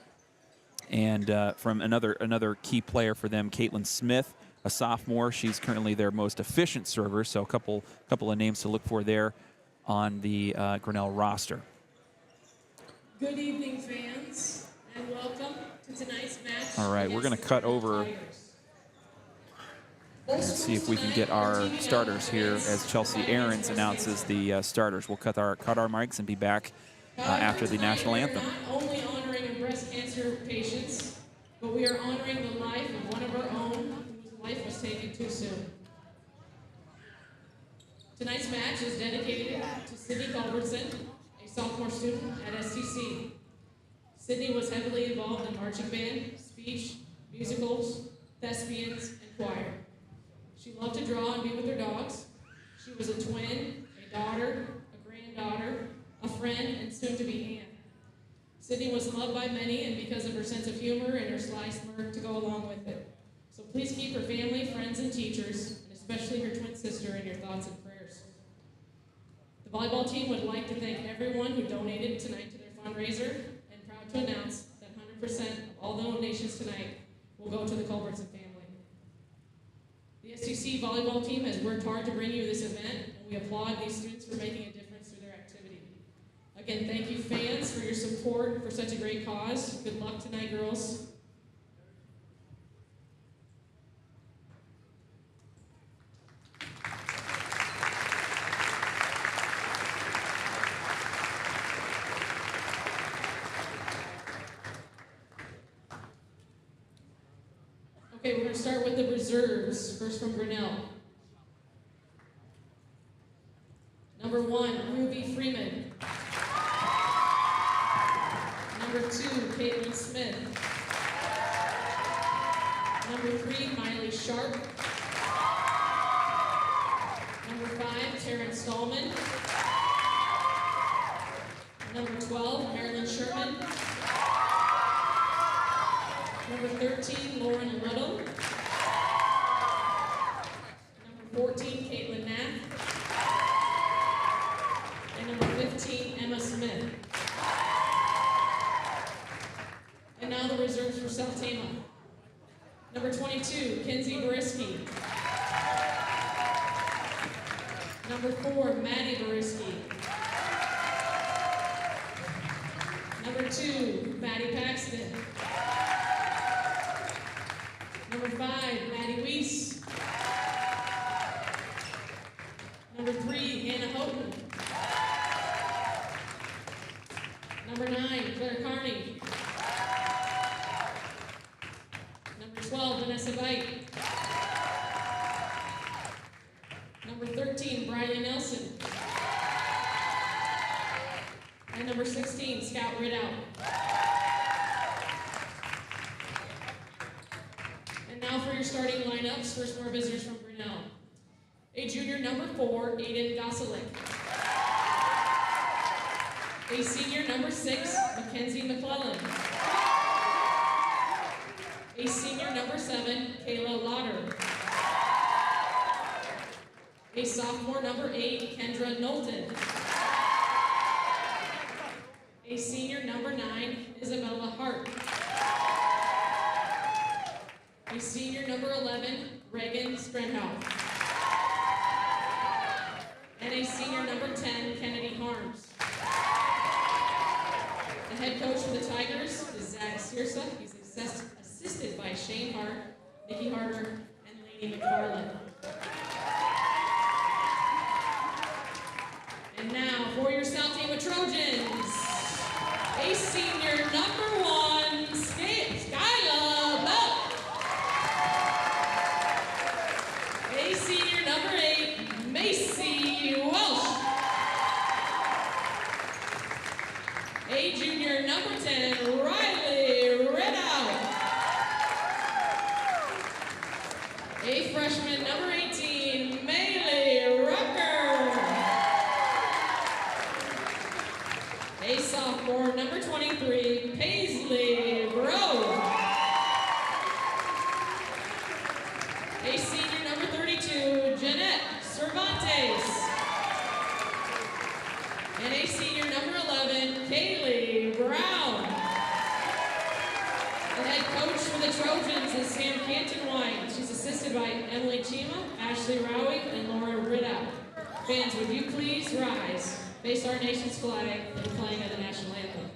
another key player for them, Caitlin Smith, a sophomore. She's currently their most efficient server, so a couple of names to look for there on the Grinnell roster. Good evening, fans, and welcome to tonight's match. All right, we're going to cut over and see if we can get our starters here as Chelsea Ahrens announces the starters. We'll cut our mics and be back after the national anthem. Not only honoring breast cancer patients, but we are honoring the life of one of our own whose life was taken too soon. Tonight's match is dedicated to Sydney Culbertson, a sophomore student at STC. Sydney was heavily involved in marching band, speech, musicals, thespians, and choir. She loved to draw and be with her dogs. She was a twin, a daughter, a granddaughter, a friend, and soon to be aunt. Sydney was loved by many, and because of her sense of humor and her sly smirk to go along with it. So please keep her family, friends, and teachers, and especially her twin sister, in your thoughts and prayers. The volleyball team would like to thank everyone who donated tonight to their fundraiser, and proud to announce that 100% of all donations tonight will go to the Culbertson family. The STC volleyball team has worked hard to bring you this event, and we applaud these students for making a difference through their activity. Again, thank you, fans, for your support for such a great cause. Good luck tonight, girls. Okay, we're going to start with the reserves. First from Grinnell. Number 1, Ruby Freeman. Number 2, Caitlin Smith. Number 3, Miley Sharp. Number 5, Terrence Stallman. Number 12, Marilyn Sherman. Number 13, Lauren Little. Number 14, Caitlin Knapp. And number 15, Emma Smith. And now the reserves for South Tama. Number 22, Kenzie Boriski. Number 4, Maddie Boriski. Number 2, Maddie Paxton. Number 5, Maddie Weiss. Number 3, Hannah Houghton. Number 9, Claire Carney. Number 12, Vanessa Veit. Number 13, Briley Nelson. And number 16, Scout Ridout. And now for your starting lineups, first more visitors from Grinnell. A junior, number 4, Aiden Goselick. A senior, number 6, Mackenzie McClellan. A senior, number 7, Kayla Lauder. A sophomore, number 8, Kendra Knowlton. A senior, number 9, Isabella Hart. A senior, number 11, Reagan Strenhout. And a senior, number 10, Kennedy Harms. The head coach for the Tigers is Zach Sirsa. He's assisted by Shane Hart, Nikki Harder, and Lainey McFarland. And now for your South Tama Trojans, a senior, number 1, Skyla Bock. A senior, number 8, Macy Welsh. A junior, number 10, Riley Ridout. A freshman, number 18, Maylee Rucker. A sophomore, number 23, Paisley Bro. A senior, number 32, Jeanette Cervantes. And a senior, number 11, Kaylee Brown. The head coach for the Trojans is Sam Canton-White. She's assisted by Emily Chima, Ashley Rowie, and Laura Ridout. Fans, would you please rise, face our nation's flag, and playing of the national anthem.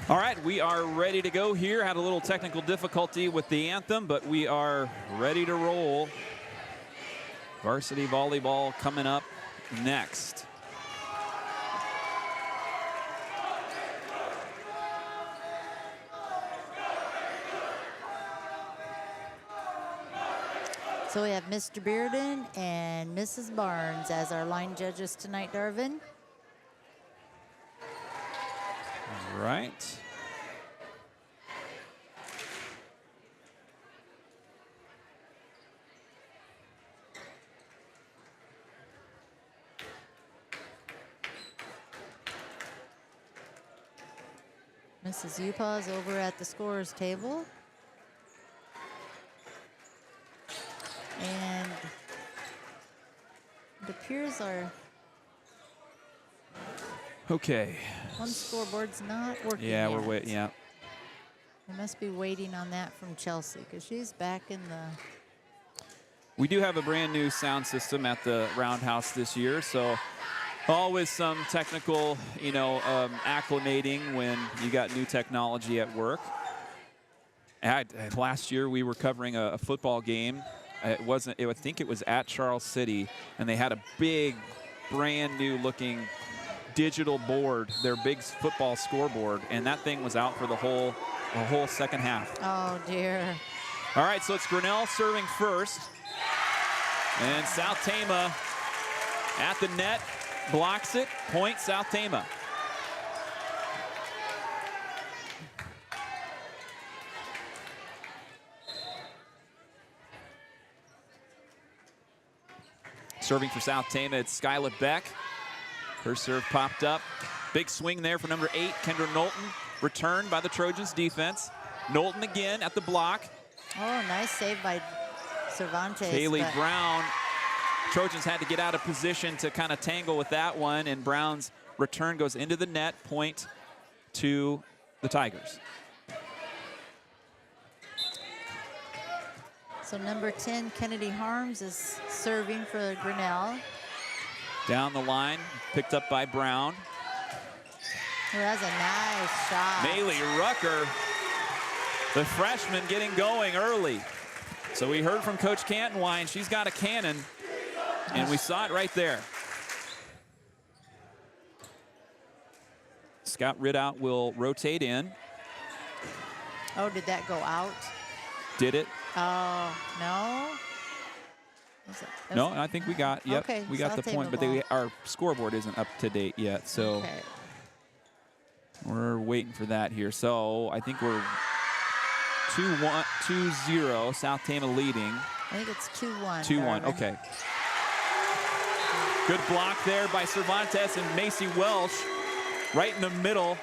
All right, we are ready to go here. Had a little technical difficulty with the anthem, but we are ready to roll. Varsity volleyball coming up next. So we have Mr. Bearden and Mrs. Barnes as our line judges tonight, Darvin. right. Mrs. Upa is over at the scorer's table. And it appears our Okay. one scoreboard's not working Yeah, yet. we're waiting. Yeah. We must be waiting on that from Chelsea because she's back in the. We do have a brand new sound system at the Roundhouse this year, so always some technical, acclimating when you got new technology at work. Last year we were covering a football game. I think it was at Charles City, and they had a big, brand new looking digital board, their big football scoreboard, and that thing was out for the whole second half. Oh dear. All right, so it's Grinnell serving first, and South Tama at the net. Blocks it, point South Tama. Serving for South Tama, it's Skyla Beck. Her serve popped up. Big swing there for number 8, Kendra Knowlton. Returned by the Trojans defense. Knowlton again at the block. Oh, nice save by Cervantes. Kaylee Brown. Trojans had to get out of position to kind of tangle with that one, and Brown's return goes into the net, point to the Tigers. So number 10, Kennedy Harms, is serving for Grinnell. Down the line, picked up by Brown. Oh, that's a nice shot. Maylee Rucker, the freshman, getting going early. So we heard from Coach Cantonwine, she's got a cannon. And we saw it right there. Scott Ridout will rotate in. Oh, did that go out? Did it? Oh, no. No, I think we got, yep, okay, we got the point, but our scoreboard isn't up to date yet, so okay. We're waiting for that here. So I think we're 2-0, South Tama leading. I think it's 2-1. 2-1, Darvin. okay. Good block there by Cervantes and Macy Welsh right in the middle.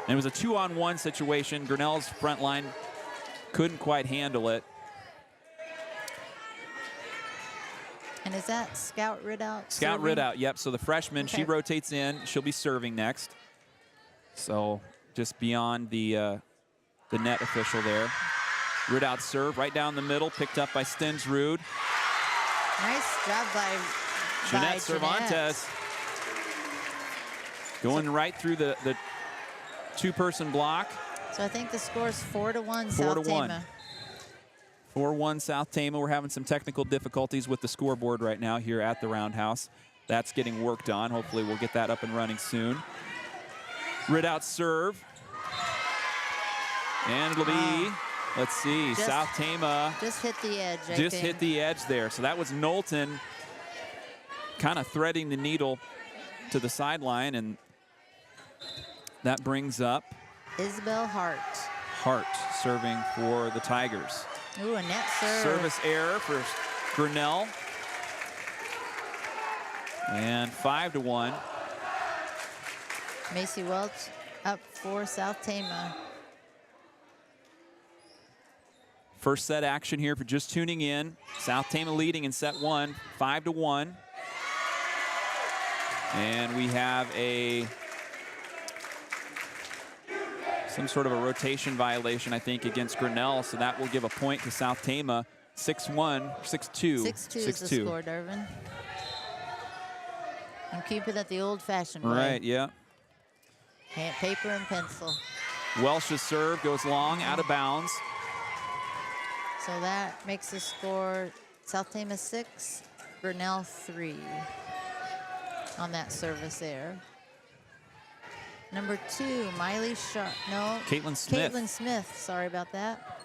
And it was a 2-on-1 situation. Grinnell's front line couldn't quite handle it. And is that Scout Ridout? Scout serving? Ridout, yep. So the freshman, she rotates in. She'll be serving next. So just beyond the net official there. Ridout serve right down the middle, picked up by Stensrud. Nice job by Jeanette Cervantes. Going right through the two-person block. So I think the score is 4-1 South Tama. 4-1 South Tama. We're having some technical difficulties with the scoreboard right now here at the Roundhouse. That's getting worked on. Hopefully we'll get that up and running soon. Ridout serve. And it'll be, let's see, South Tama. Just hit the edge, I Just think. hit the edge there. So that was Knowlton kind of threading the needle to the sideline, and that brings up Isabel Hart. Hart serving for the Tigers. Ooh, a net serve. Service error for Grinnell. And 5-1. Macy Welch up for South Tama. First set action here for just tuning in. South Tama leading in set 1, 5-1. And we have some sort of a rotation violation, I think, against Grinnell, so that will give a point to South Tama. 6-1, 6-2. 6-2 is the score, Darvin. And keep it at the old-fashioned way. Right, yeah. Paper and pencil. Welsh's serve goes long, out of bounds. So that makes the score South Tama 6, Grinnell 3 on that service there. Number 2, Miley Sharp. No. Caitlin Smith. Caitlin Smith. Sorry about that.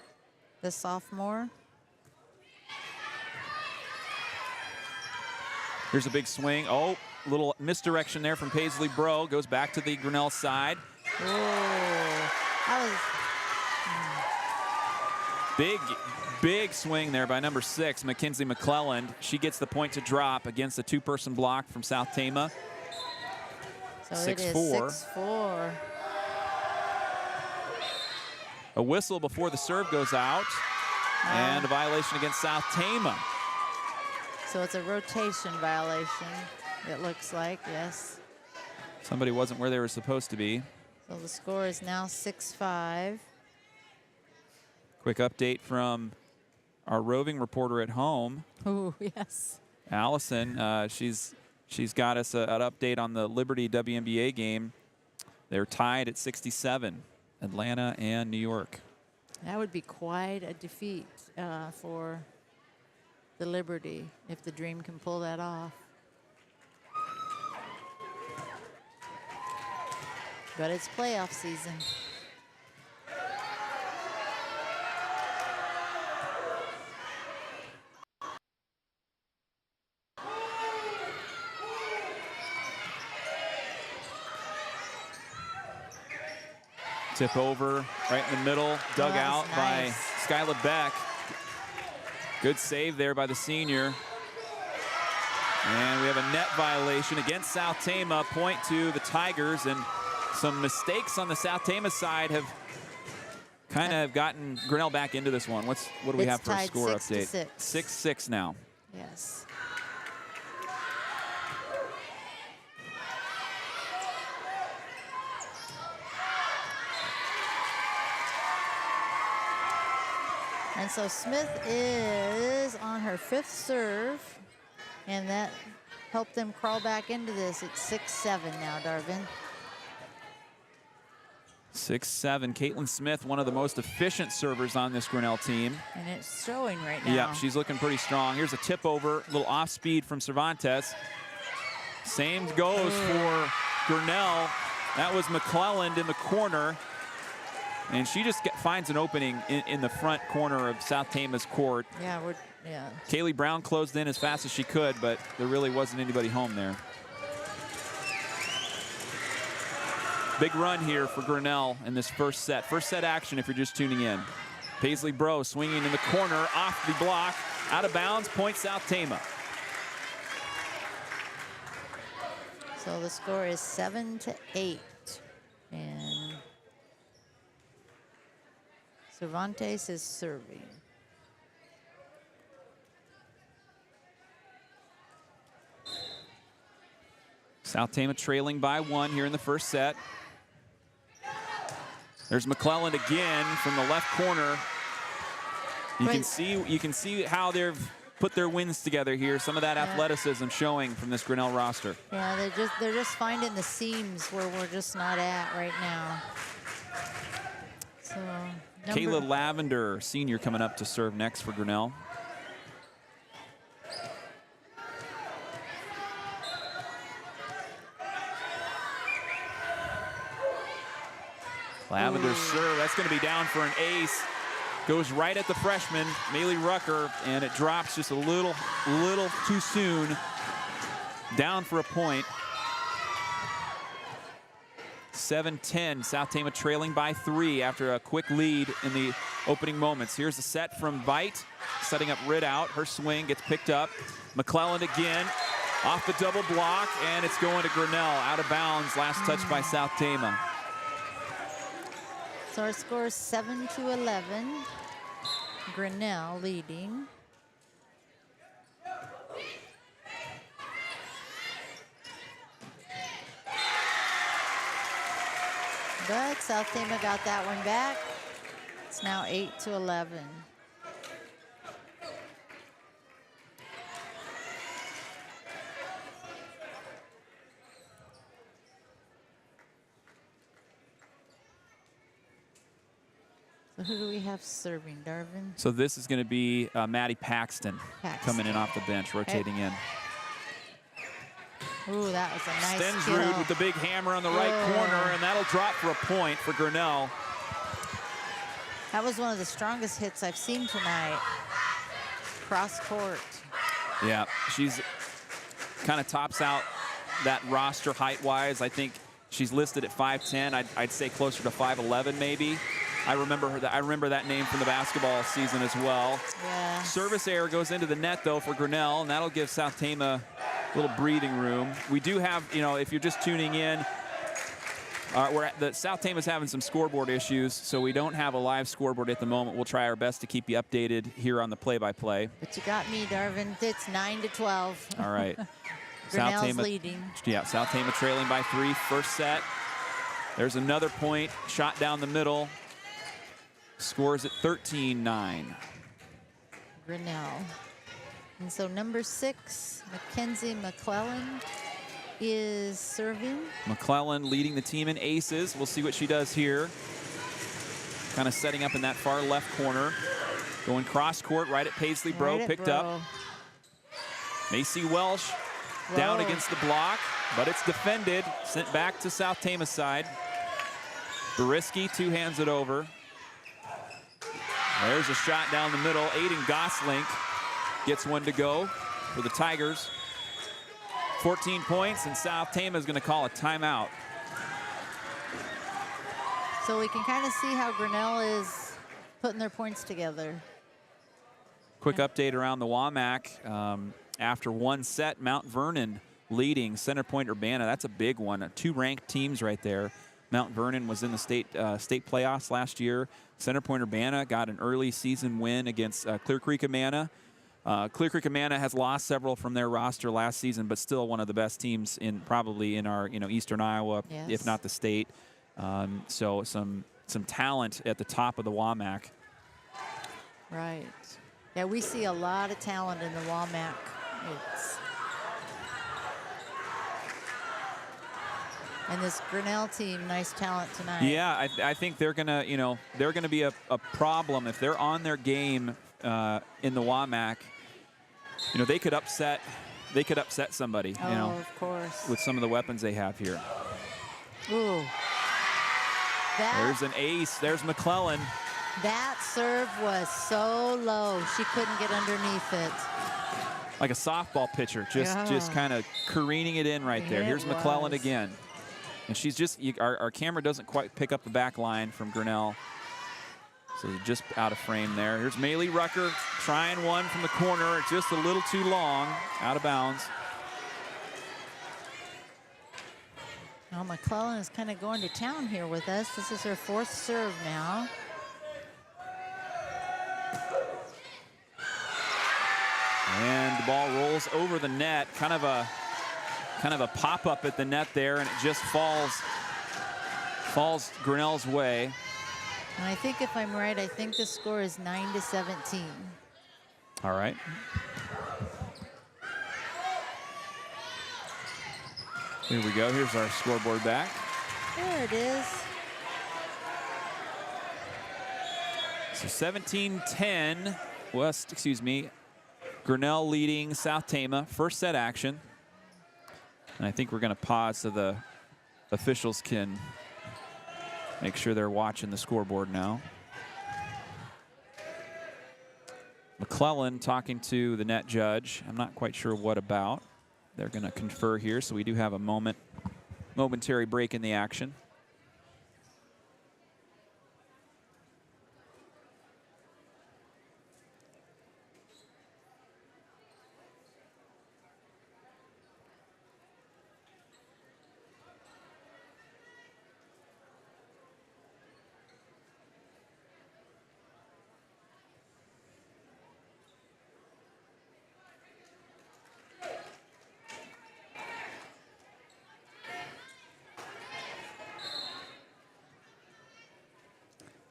The sophomore. Here's a big swing. Oh, little misdirection there from Paisley Bro. Goes back to the Grinnell side. Oh, that was Big swing there by number 6, Mackenzie McClelland. She gets the point to drop against a 2-person block from South Tama. so it is 6-4. A whistle before the serve goes out, and a violation against South Tama. So it's a rotation violation, it looks like, yes. Somebody wasn't where they were supposed to be. So the score is now 6-5. Quick update from our roving reporter at home, Oh, yes. Allison. She's got us an update on the Liberty WNBA game. They're tied at 67, Atlanta and New York. That would be quite a defeat for the Liberty if the Dream can pull that off. But it's playoff season. Tip over right in the middle, dug that out was by nice. Skyla Beck. Good save there by the senior. And we have a net violation against South Tama, point to the Tigers, and some mistakes on the South Tama side have kind of gotten Grinnell back into this one. What do we It's have for a tied score 6-6. update? 6-6 now. Yes. And so Smith is on her 5th serve, and that helped them crawl back into this. It's 6-7 now, Darvin. 6-7. Caitlin Smith, one of the most efficient servers on this Grinnell team. And it's showing right now. Yeah, she's looking pretty strong. Here's a tip over, a little off speed from Cervantes. Same goes for Grinnell. That was McClelland in the corner. And she just finds an opening in the front corner of South Tama's court. Yeah, Kaylee Brown closed in as fast as she could, but there really wasn't anybody home there. Big run here for Grinnell in this first set. First set action if you're just tuning in. Paisley Bro swinging in the corner, off the block, out of bounds, point South Tama. So the score is 7-8. And Cervantes is serving. South Tama trailing by 1 here in the first set. There's McClelland again from the left corner. You can see how they've put their wins together here. Some of that athleticism showing from this Grinnell roster. Yeah, they're just finding the seams where we're just not at right now. So Kayla Lavender, senior, coming up to serve next for Grinnell. Lavender's serve, that's going to be down for an ace. Goes right at the freshman, Maylee Rucker, and it drops just a little too soon. Down for a point. 7-10, South Tama trailing by 3 after a quick lead in the opening moments. Here's the set from Veit, setting up Ridout. Her swing gets picked up. McClelland again, off the double block, and it's going to Grinnell, out of bounds. Last touch by South Tama. So our score is 7-11. Grinnell leading. But South Tama got that one back. It's now 8-11. So who do we have serving, Darvin? So this is going to be Maddie Paxton coming in off the bench, rotating in. Ooh, that was a nice Stensrud kill. with the big hammer on the right corner, and that'll drop for a point for Grinnell. That was one of the strongest hits I've seen tonight. Cross court. Yeah, she's kind of tops out that roster height-wise. I think She's listed at 5'10". I'd say closer to 5'11", maybe. I remember her. I remember that name from the basketball season as well. Yeah. Service error goes into the net, though, for Grinnell, and that'll give South Tama a little breathing room. We do have, if you're just tuning in, South Tama's having some scoreboard issues, so we don't have a live scoreboard at the moment. We'll try our best to keep you updated here on the play-by-play. But you got me, Darvin. It's 9-12. All right. Grinnell's leading. Yeah, South Tama trailing by 3, first set. There's another point, shot down the middle. Scores at 13-9. Grinnell. And so number 6, Mackenzie McClellan, is serving. McClellan leading the team in aces. We'll see what she does here. Kind of setting up in that far left corner. Going cross court right at Paisley Bro, picked up. Macy Welsh down against the block, but it's defended, sent back to South Tama's side. Bariski two-hands it over. There's a shot down the middle. Aiden Goslink gets one to go for the Tigers. 14 points, and South Tama is going to call a timeout. So we can kind of see how Grinnell is putting their points together. Quick update around the WaMaC. After one set, Mount Vernon leading Center Point Urbana. That's a big one. 2 ranked teams right there. Mount Vernon was in the state playoffs last year. Center Point Urbana got an early season win against Clear Creek Amana. Clear Creek Amana has lost several from their roster last season, but still one of the best teams probably in our Eastern Iowa, yes, if not the state. So some talent at the top of the WaMaC. Right. Yeah, we see a lot of talent in the WaMaC. And this Grinnell team, nice talent tonight. Yeah, I think they're gonna be a problem if they're on their game in the WaMaC. They could upset somebody. Of course. With some of the weapons they have here. Ooh. There's an ace. There's McClellan. That serve was so low, she couldn't get underneath it. Like a softball pitcher, just kind of careening it in right there. Here's McClellan again. And she's just, our camera doesn't quite pick up the back line from Grinnell. So just out of frame there. Here's Maylee Rucker trying one from the corner. It's just a little too long, out of bounds. Now McClellan is kind of going to town here with us. This is her 4th serve now. And the ball rolls over the net. Kind of a pop-up at the net there, and it just falls Grinnell's way. And I think if I'm right, I think the score is 9-17. All right. Here we go. Here's our scoreboard back. There it is. So 17-10. Grinnell leading South Tama. First set action. And I think we're going to pause so the officials can make sure they're watching the scoreboard now. McClellan talking to the net judge. I'm not quite sure what about. They're going to confer here, so we do have a momentary break in the action.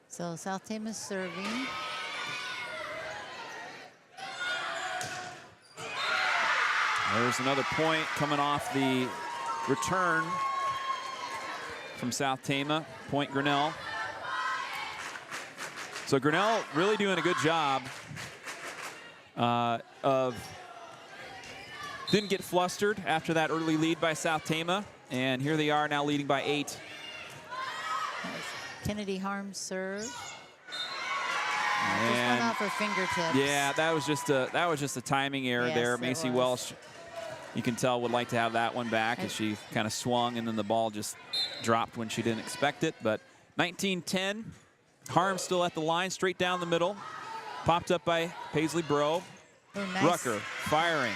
So South Tama's serving. There's another point coming off the return from South Tama. Point Grinnell. So Grinnell really doing a good job didn't get flustered after that early lead by South Tama. And here they are now leading by 8. Kennedy Harms serve. And just went off her fingertips. Yeah, that was just a timing errer there. Macy Welsh you can tell would like to have that one back as she kind of swung and then the ball just dropped when she didn't expect it. But 19-10, Harms still at the line, straight down the middle. Popped up by Paisley Bro. Oh, nice. Rucker firing.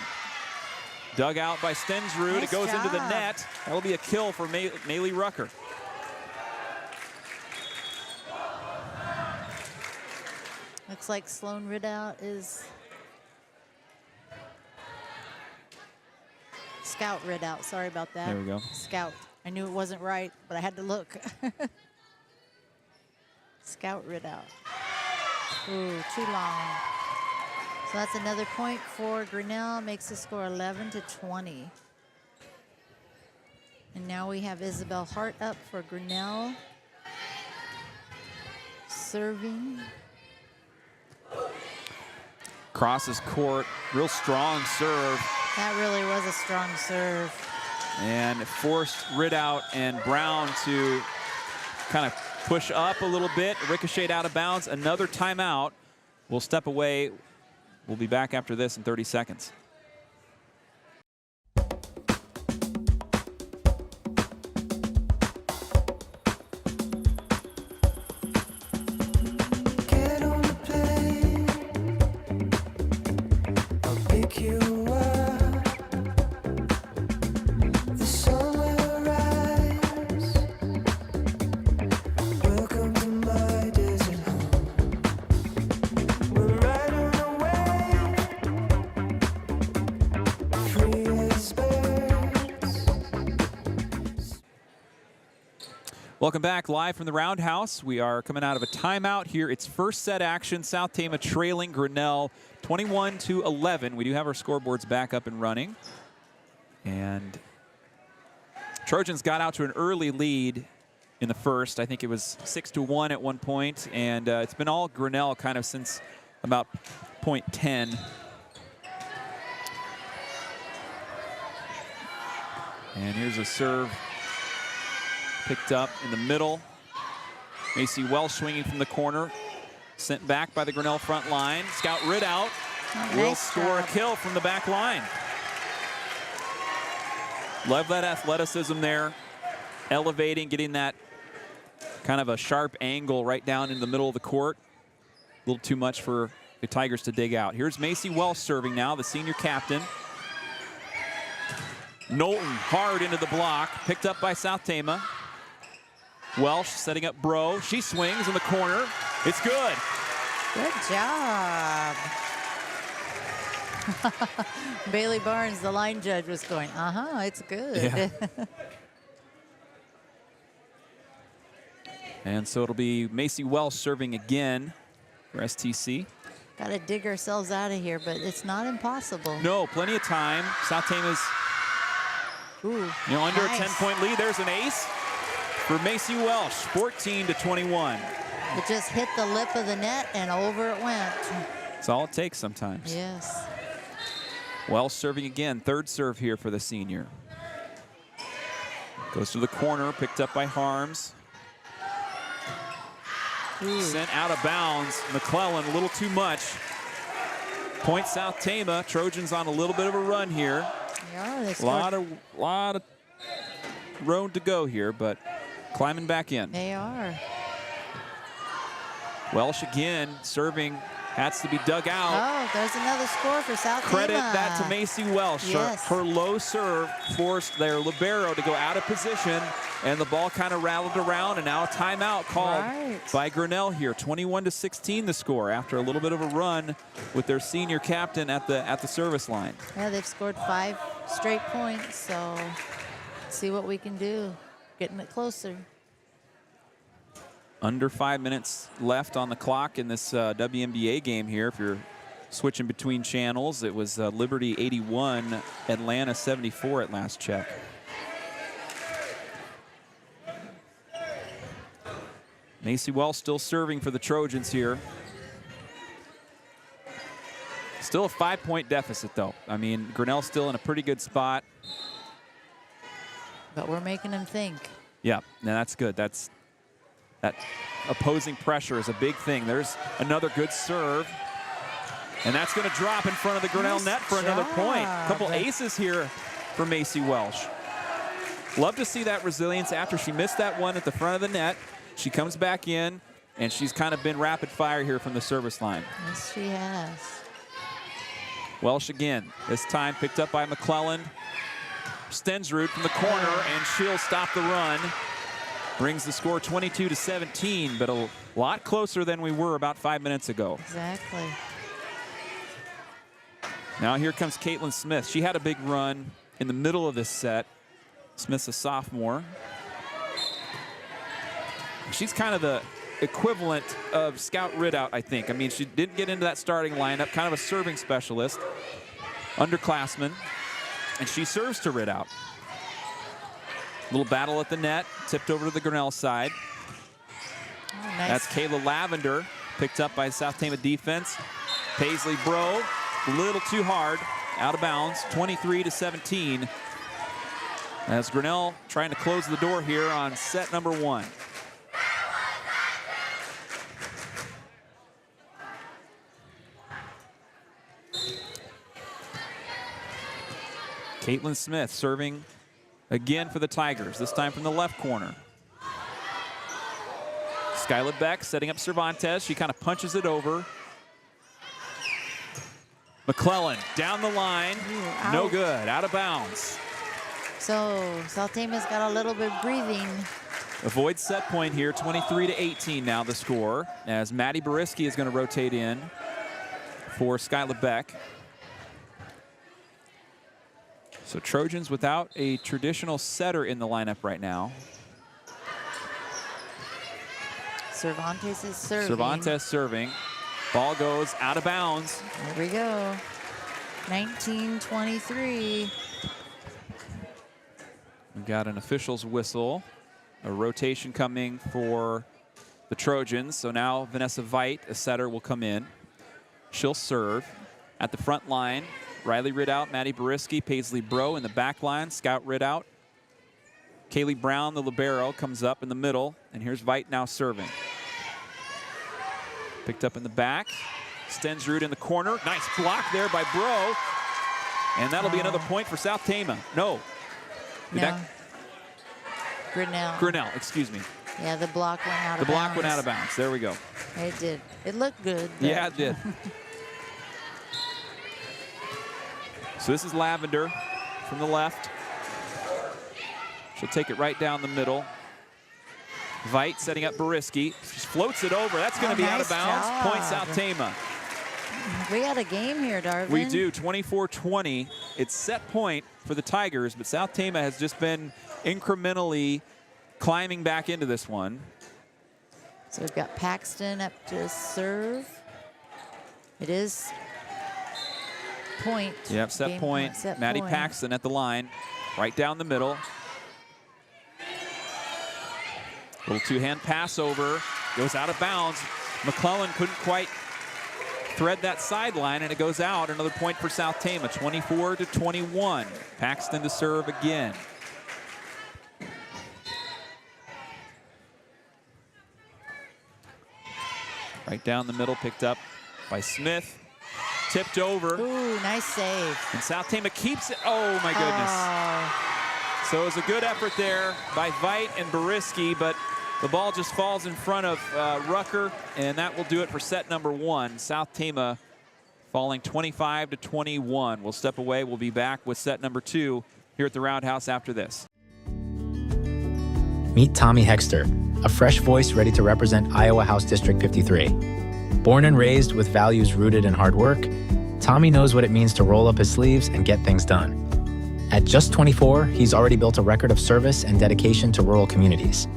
Dug out by Stensrud. Nice it goes into the job. net. That'll be a kill for Maylee Rucker. Looks like Sloan Ridout is Scout Ridout. Sorry about that. There we go. Scout. I knew it wasn't right, but I had to look. Scout Ridout. Ooh, too long. So that's another point for Grinnell. Makes the score 11-20. And now we have Isabel Hart up for Grinnell. Serving. Crosses court, real strong serve. That really was a strong serve. And it forced Ridout and Brown to kind of push up a little bit, ricocheted out of bounds. Another timeout. We'll step away. We'll be back after this in 30 seconds. Get on the plane, I'll pick you up. The sun will rise. Welcome to my desert home. We're right on the way, free as birds. Welcome back live from the Roundhouse. We are coming out of a timeout here. It's first set action. South Tama trailing Grinnell 21-11. We do have our scoreboards back up and running. And Trojans got out to an early lead in the first. I think it was 6-1 at one point. And it's been all Grinnell kind of since about point 10. And here's a serve. Picked up in the middle. Macy Welsh swinging from the corner. Sent back by the Grinnell front line. Scout Ridout will nice score job. a kill from the back line. Love that athleticism there. Elevating, getting that kind of a sharp angle right down in the middle of the court. A little too much for the Tigers to dig out. Here's Macy Welsh serving now, the senior captain. Knowlton hard into the block. Picked up by South Tama. Welsh setting up Bro. She swings in the corner. It's good. Good job. Bailey Barnes, the line judge, was going, it's good. Yeah. And so it'll be Macy Welsh serving again for STC. Got to dig ourselves out of here, but it's not impossible. No, plenty of time. South Tama's Ooh, under nice. a 10-point lead. There's an ace for Macy Welsh, 14-21. It just hit the lip of the net and over it went. That's all it takes sometimes. Yes. Welsh serving again, third serve here for the senior. Goes to the corner, picked up by Harms. Ooh. Sent out of bounds. McClellan a little too much. Point South Tama. Trojans on a little bit of a run here. Yeah, they A scored. lot of road to go here, but climbing back in. They are. Welsh again serving. Has to be dug out. Oh, there's another score for South Credit Tama. that to Macy Welsh. Yes. Her low serve forced their libero to go out of position, and the ball kind of rattled around, and now a timeout called by Grinnell here. 21-16 the score after a little bit of a run with their senior captain at the service line. Yeah, they've scored 5 straight points, so let's see what we can do. Getting it closer. Under 5 minutes left on the clock in this WNBA game here. If you're switching between channels, it was Liberty 81, Atlanta 74 at last check. Macy Welsh still serving for the Trojans here. Still a 5-point deficit, though. I mean, Grinnell's still in a pretty good spot. But we're making them think. Yeah, no, that's good. That opposing pressure is a big thing. There's another good serve. And that's going to drop in front of the Grinnell Nice net for another point. A couple job. aces here for Macy Welsh. Love to see that resilience after she missed that one at the front of the net. She comes back in, and she's kind of been rapid fire here from the service line. Yes, she has. Welsh again, this time picked up by McClellan. Stensrud from the corner, and she'll stop the run. Brings the score 22-17, but a lot closer than we were about 5 minutes ago. Exactly. Now here comes Caitlin Smith. She had a big run in the middle of this set. Smith's a sophomore. She's kind of the equivalent of Scout Ridout, I think. I mean, she didn't get into that starting lineup, kind of a serving specialist, underclassman, and she serves to Ridout. Little battle at the net, tipped over to the Grinnell side. Oh, nice. That's Kayla Lavender, picked up by South Tama defense. Paisley Bro, a little too hard, out of bounds, 23-17. As Grinnell trying to close the door here on set number 1. Caitlin Smith serving again for the Tigers, this time from the left corner. Skylar Beck setting up Cervantes. She kind of punches it over. McClellan down the line. Ooh, no ouch. good, out of bounds. So South Tama's got a little bit of breathing. Avoid set point here, 23-18 now the score, as Maddie Boriski is going to rotate in for Skylar Beck. So Trojans without a traditional setter in the lineup right now. Cervantes is serving. Cervantes serving. Ball goes out of bounds. There we go. 19-23. We've got an official's whistle. A rotation coming for the Trojans. So now Vanessa Veit, a setter, will come in. She'll serve at the front line. Riley Ridout, Maddie Boriski, Paisley Bro in the back line. Scout Ridout. Kaylee Brown, the libero, comes up in the middle. And here's Veit now serving. Picked up in the back. Stensrud in the corner. Nice block there by Bro. And that'll be another point for South Tama. No. No. Grinnell. Excuse me. Yeah, the block went out of bounds. The block went out of bounds. There we go. It did. It looked good. but- Yeah, it did. So this is Lavender from the left. She'll take it right down the middle. Veit setting up Boriski. She floats it over. That's going to be out of nice bounds. job. Point South Tama. We got a game here, Darvin. We do, 24-20. It's set point for the Tigers, but South Tama has just been incrementally climbing back into this one. So we've got Paxton up to serve. It is point. Yep, set Game point. set Maddie point. Paxton at the line, right down the middle. Little two-hand pass over, goes out of bounds. McClellan couldn't quite thread that sideline, and it goes out. Another point for South Tama, 24-21. Paxton to serve again. Right down the middle, picked up by Smith. Tipped over, Ooh, nice save. and South Tama keeps it. Oh, my goodness. Oh, So it was a good effort there by Veit and Boriski, but the ball just falls in front of Rucker, and that will do it for set number 1. South Tama falling 25-21. We'll step away. We'll be back with set number 2 here at the Roundhouse after this. Meet Tommy Hexter, a fresh voice ready to represent Iowa House District 53. Born and raised with values rooted in hard work, Tommy knows what it means to roll up his sleeves and get things done. At just 24, he's already built a record of service and dedication to rural communities.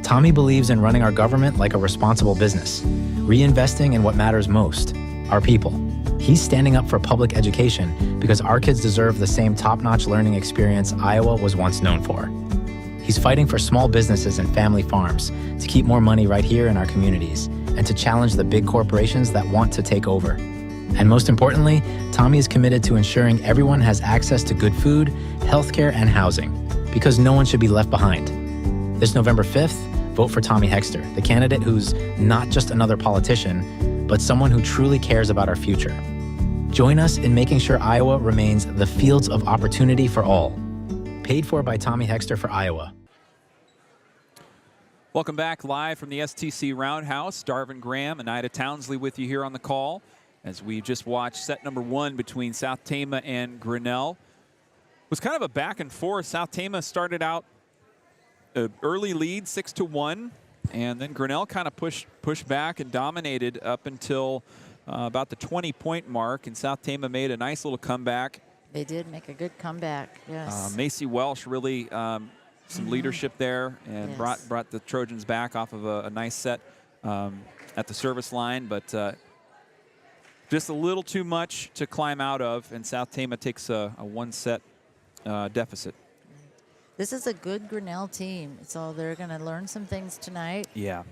Tommy believes in running our government like a responsible business, reinvesting in what matters most, our people. He's standing up for public education because our kids deserve the same top-notch learning experience Iowa was once known for. He's fighting for small businesses and family farms to keep more money right here in our communities and to challenge the big corporations that want to take over. And most importantly, Tommy is committed to ensuring everyone has access to good food, healthcare, and housing, because no one should be left behind. This November 5th, vote for Tommy Hexter, the candidate who's not just another politician, but someone who truly cares about our future. Join us in making sure Iowa remains the fields of opportunity for all. Paid for by Tommy Hexter for Iowa. Welcome back live from the STC Roundhouse. Darvin Graham, Anita Townsley with you here on the call as we just watched set number 1 between South Tama and Grinnell. It was kind of a back and forth. South Tama started out an early lead, 6-1, and then Grinnell kind of pushed back and dominated up until about the 20-point mark, and South Tama made a nice little comeback. They did make a good comeback, yes. Macy Welsh really some leadership there and Yes. brought the Trojans back off of a nice set at the service line, but just a little too much to climb out of, and South Tama takes a one-set deficit. This is a good Grinnell team, so they're going to learn some things tonight. Yeah.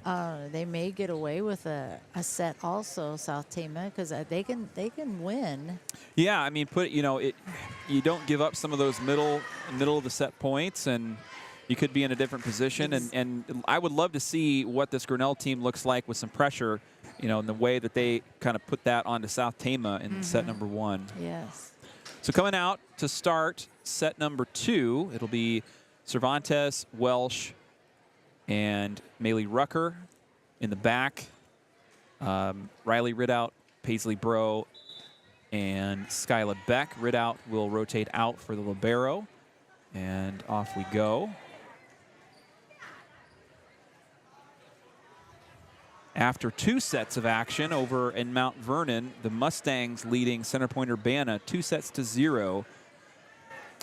They may get away with a set also, South Tama, because they can win. Yeah, I mean, you don't give up some of those middle of the set points, and you could be in a different position. And I would love to see what this Grinnell team looks like with some pressure, in the way that they kind of put that onto South Tama in set number 1. Yes. So coming out to start set number 2, it'll be Cervantes, Welsh, and Maylee Rucker in the back. Riley Ridout, Paisley Bro, and Skyla Beck. Ridout will rotate out for the libero, and off we go. After 2 sets of action over in Mount Vernon, the Mustangs leading center pointer Banna 2-0.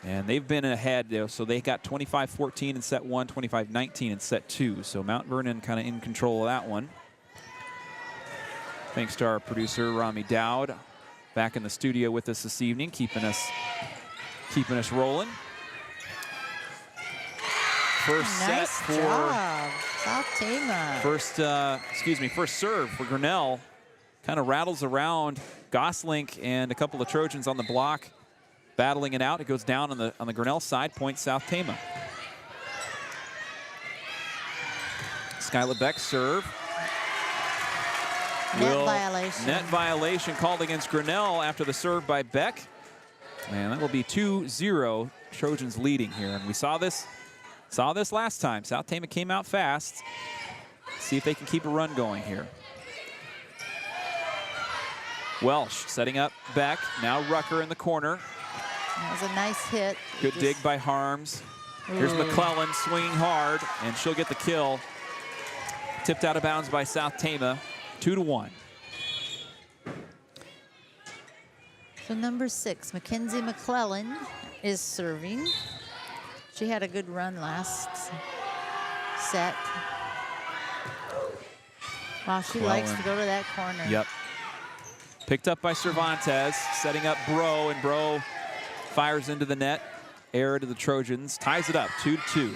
And they've been ahead, so they got 25-14 in set 1, 25-19 in set 2. So Mount Vernon kind of in control of that one. Thanks to our producer, Rami Dowd, back in the studio with us this evening, keeping us rolling. First Nice set for job, South Tama. First serve for Grinnell. Kind of rattles around Goslink and a couple of Trojans on the block, battling it out. It goes down on the Grinnell side, point South Tama. Skyla Beck serve. Net violation called against Grinnell after the serve by Beck. And that will be 2-0, Trojans leading here. And we saw this last time. South Tama came out fast. See if they can keep a run going here. Welsh setting up Beck. Now Rucker in the corner. That was a nice hit. Good dig by Harms. Here's McClellan swinging hard, and she'll get the kill. Tipped out of bounds by South Tama, 2-1. So number 6, Mackenzie McClellan is serving. She had a good run last set. Wow, she likes to go to that corner. Yep. Picked up by Cervantes, setting up Bro, and Bro fires into the net. Error to the Trojans, ties it up, 2-2.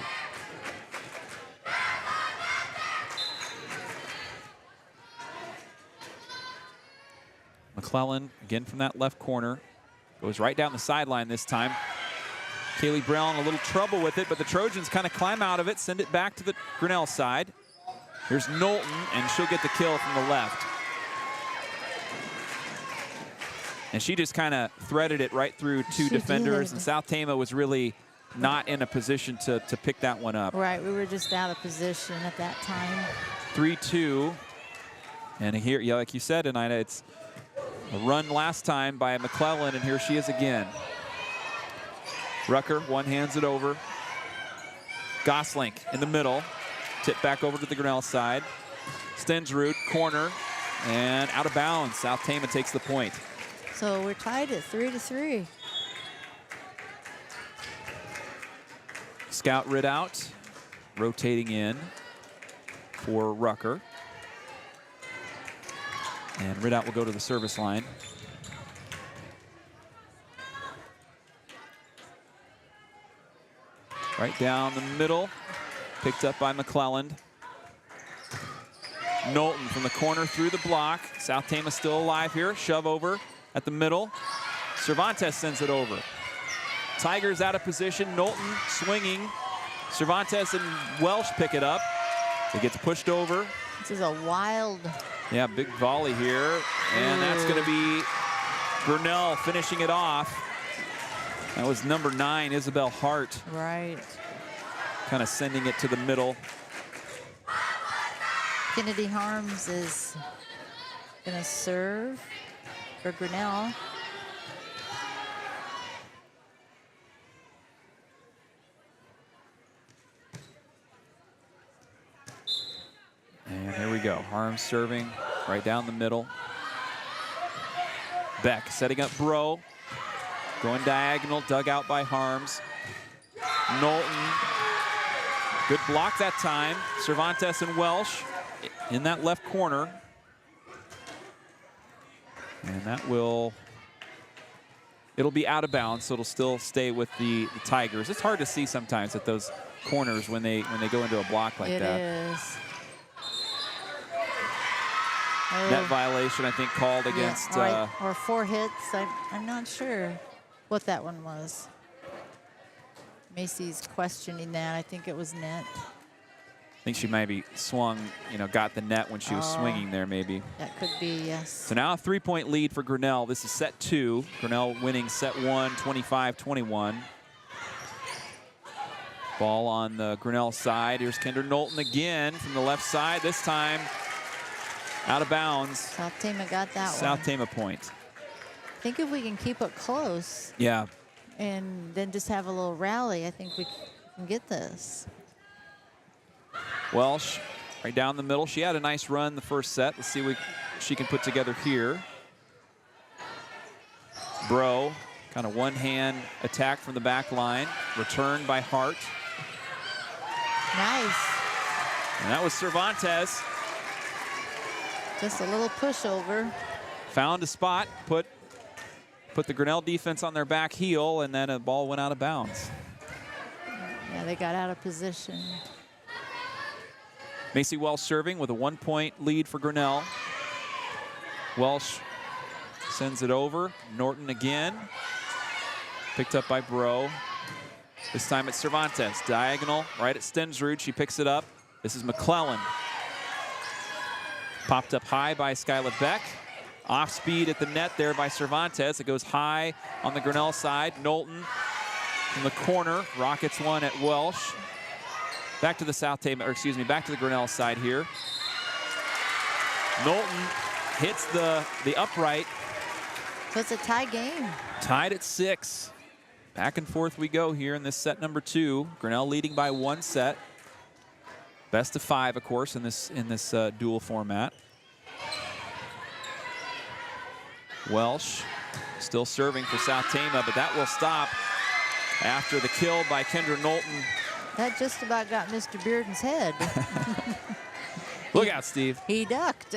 McClellan, again from that left corner, goes right down the sideline this time. Kaylee Brown a little trouble with it, but the Trojans kind of climb out of it, send it back to the Grinnell side. Here's Knowlton, and she'll get the kill from the left. And she just kind of threaded it right through 2 defenders, and South Tama was really not in a position to pick that one up. Right, we were just out of position at that time. 3-2. And here, yeah, like you said, Anita, it's a run last time by McClellan, and here she is again. Rucker one-hands it over. Goslink in the middle. Tip back over to the Grinnell side. Stensrud, corner, and out of bounds. South Tama takes the point. So we're tied at 3-3. Scout Ridout rotating in for Rucker. And Ridout will go to the service line. Right down the middle, picked up by McClellan. Knowlton from the corner through the block. South Tama still alive here. Shove over at the middle. Cervantes sends it over. Tigers out of position. Knowlton swinging. Cervantes and Welsh pick it up. It gets pushed over. This is a wild Yeah, big volley here. And that's going to be Grinnell finishing it off. That was number 9, Isabel Hart. Right. Kind of sending it to the middle. Kennedy Harms is going to serve for Grinnell. And here we go. Harms serving right down the middle. Beck setting up Bro. Going diagonal, dug out by Harms. Knowlton. Good block that time. Cervantes and Welsh in that left corner. And that it'll be out of bounds, so it'll still stay with the Tigers. It's hard to see sometimes at those corners when they go into a block like that. It is. Net violation, I think, called against. Yeah, or 4 hits. I'm not sure what that one was. Macy's questioning that. I think it was net. I think she maybe swung, got the net when she was swinging there, maybe. That could be, yes. So now a 3-point lead for Grinnell. This is set 2. Grinnell winning set 1, 25-21. Ball on the Grinnell side. Here's Kendra Knowlton again from the left side. This time out of bounds. South Tama got that South one. Tama point. I think if we can keep it close. Yeah. And then just have a little rally, I think we can get this. Welsh right down the middle. She had a nice run the first set. Let's see what she can put together here. Bro, kind of one-hand attack from the back line. Return by Hart. Nice. And that was Cervantes. Just a little pushover. Found a spot, put the Grinnell defense on their back heel, and then a ball went out of bounds. Yeah, they got out of position. Macy Welsh serving with a 1-point lead for Grinnell. Welsh sends it over. Norton again. Picked up by Bro. This time it's Cervantes. Diagonal right at Stensrud. She picks it up. This is McClellan. Popped up high by Skylar Beck. Off speed at the net there by Cervantes. It goes high on the Grinnell side. Knowlton from the corner. Rockets one at Welsh. Back to the back to the Grinnell side here. Knowlton hits the upright. So it's a tie game. Tied at 6. Back and forth we go here in this set number 2. Grinnell leading by 1 set. Best of 5, of course, in this dual format. Welsh still serving for South Tama, but that will stop after the kill by Kendra Knowlton. That just about got Mr. Bearden's head. Look out, Steve. He ducked.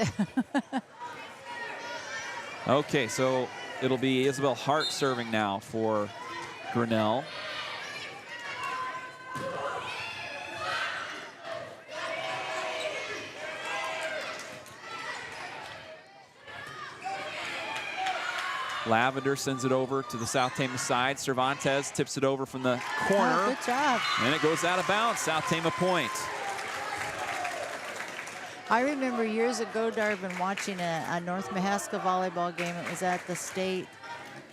Okay, so it'll be Isabel Hart serving now for Grinnell. Lavender sends it over to the South Tama side. Cervantes tips it over from the corner. Oh, good job. And it goes out of bounds. South Tama point. I remember years ago, Darvin, watching a North Mahaska volleyball game. It was at the state,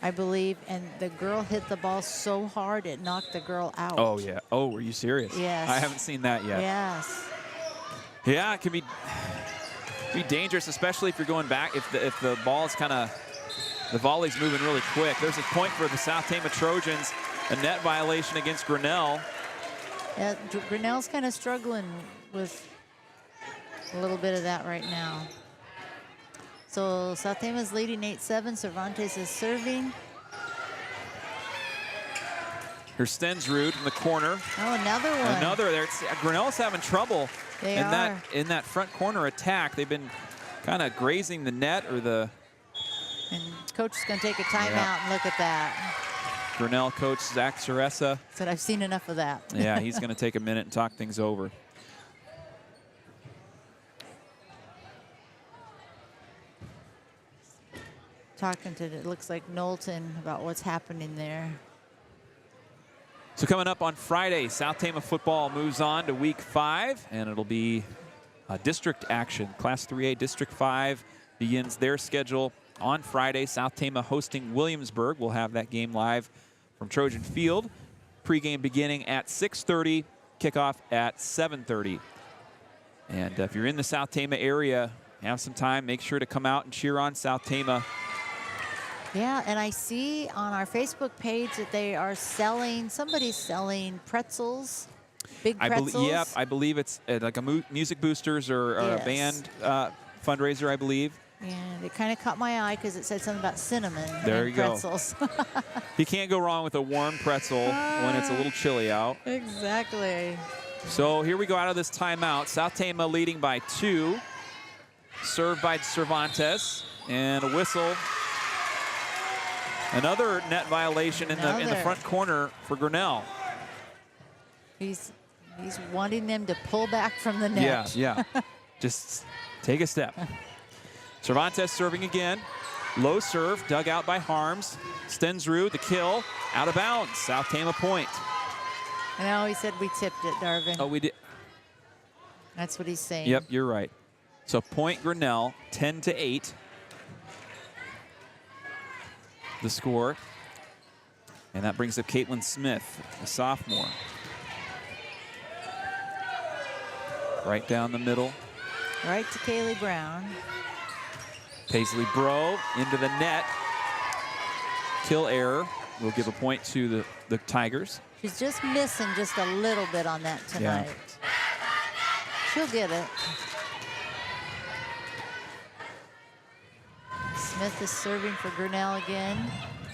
I believe, and the girl hit the ball so hard it knocked the girl out. Oh, yeah. Oh, were you serious? Yes. I haven't seen that yet. Yes. Yeah, it can be dangerous, especially if you're going back, if the ball is kind of, the volley's moving really quick. There's a point for the South Tama Trojans, a net violation against Grinnell. Yeah, Grinnell's kind of struggling with a little bit of that right now. So South Tama's leading 8-7. Cervantes is serving. Here's Stensrud in the corner. Oh, another one. Another there. Grinnell's having trouble They in are. that front corner attack. They've been kind of grazing the net or the. And coach is going to take a timeout Yeah. and look at that. Grinnell coach Zach Ceresa. Said, I've seen enough of that. Yeah, he's going to take a minute and talk things over. Talking to, it looks like Knowlton about what's happening there. So coming up on Friday, South Tama football moves on to week 5, and it'll be district action. Class 3A District 5 begins their schedule on Friday. South Tama hosting Williamsburg. We'll have that game live from Trojan Field. Pregame beginning at 6:30, kickoff at 7:30. And if you're in the South Tama area, have some time, make sure to come out and cheer on South Tama. Yeah, and I see on our Facebook page that they are selling, somebody's selling pretzels, big pretzels. Yep, I believe it's like a music boosters or a band fundraiser, I believe. And it kind of caught my eye because it said something about cinnamon There and you go. pretzels. You can't go wrong with a warm pretzel when it's a little chilly out. Exactly. So here we go out of this timeout. South Tama leading by 2. Served by Cervantes. And a whistle. Another net violation in the front corner for Grinnell. He's wanting them to pull back from the net. Yeah. Just take a step. Cervantes serving again. Low serve, dug out by Harms. Stensrud, the kill, out of bounds. South Tama point. I know he said we tipped it, Darvin. Oh, we did. That's what he's saying. Yep, you're right. So point Grinnell, 10-8. The score. And that brings up Caitlin Smith, a sophomore. Right down the middle. Right to Kaylee Brown. Paisley Bro into the net. Kill error. We'll give a point to the Tigers. She's just missing just a little bit on that tonight. She'll get it. Smith is serving for Grinnell again.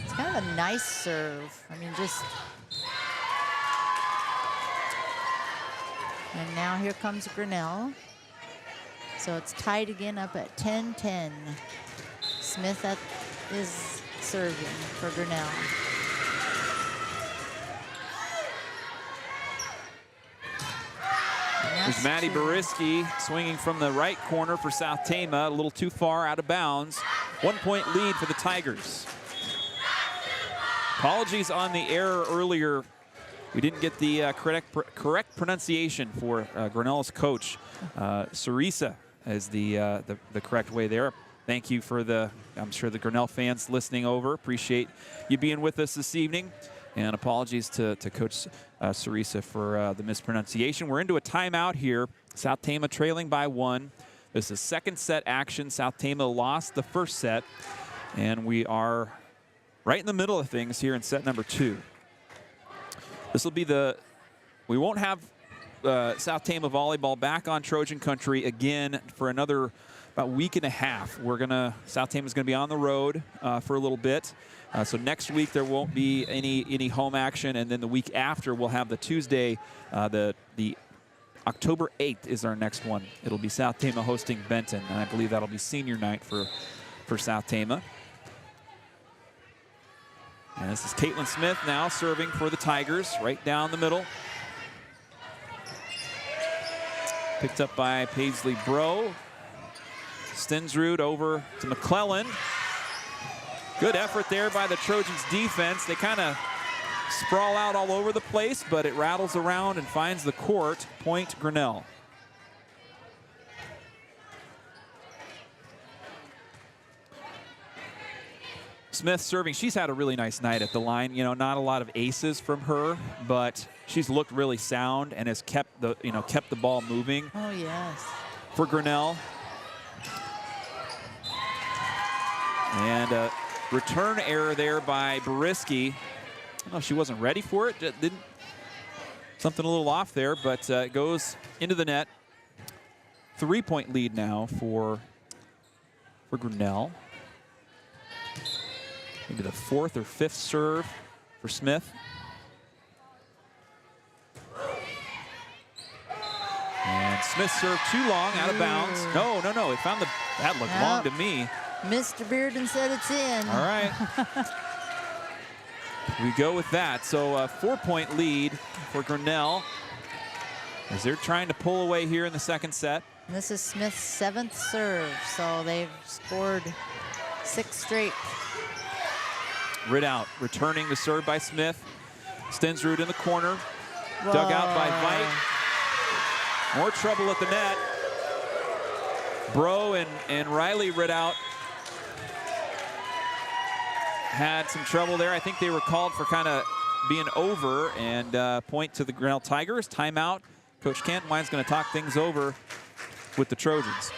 It's kind of a nice serve. I mean, just... And now here comes Grinnell. So it's tied again up at 10-10. Smith is serving for Grinnell. There's Maddie Boriski swinging from the right corner for South Tama. A little too far out of bounds. 1-point lead for the Tigers. Apologies on the error earlier. We didn't get the correct pronunciation for Grinnell's coach. Sarisa is the correct way there. Thank you for I'm sure the Grinnell fans listening over. Appreciate you being with us this evening. And apologies to Coach Sarisa for the mispronunciation. We're into a timeout here. South Tama trailing by 1. This is second set action. South Tama lost the first set. And we are right in the middle of things here in set number 2. This will be we won't have South Tama Volleyball back on Trojan Country again for another about week and a half. South Tama is going to be on the road for a little bit. So next week there won't be any home action, and then the week after we'll have the Tuesday, the October 8th is our next one. It'll be South Tama hosting Benton, and I believe that'll be senior night for South Tama. And this is Caitlin Smith now serving for the Tigers, right down the middle. Picked up by Paisley Bro. Stensrud over to McClellan. Good effort there by the Trojans defense. They kind of sprawl out all over the place, but it rattles around and finds the court. Point Grinnell. Smith serving. She's had a really nice night at the line. You know, not a lot of aces from her, but she's looked really sound and has kept the ball moving. Oh yes. For Grinnell. And return error there by Boriski. I don't know if she wasn't ready for it. Something a little off there, but it goes into the net. 3-point lead now for Grinnell. Maybe the 4th or 5th serve for Smith. And Smith served too long, out of bounds. No. It found that looked long to me. Mr. Bearden said it's in. All right. We go with that. So a 4-point lead for Grinnell as they're trying to pull away here in the second set. And this is Smith's 7th serve, so they've scored 6 straight. Ridout returning the serve by Smith. Stensrud in the corner. Whoa. Dug out by Veit. More trouble at the net. Bro and Riley Ridout had some trouble there. I think they were called for kind of being over, and point to the Grinnell Tigers. Timeout. Coach Cantenwine's going to talk things over with the Trojans.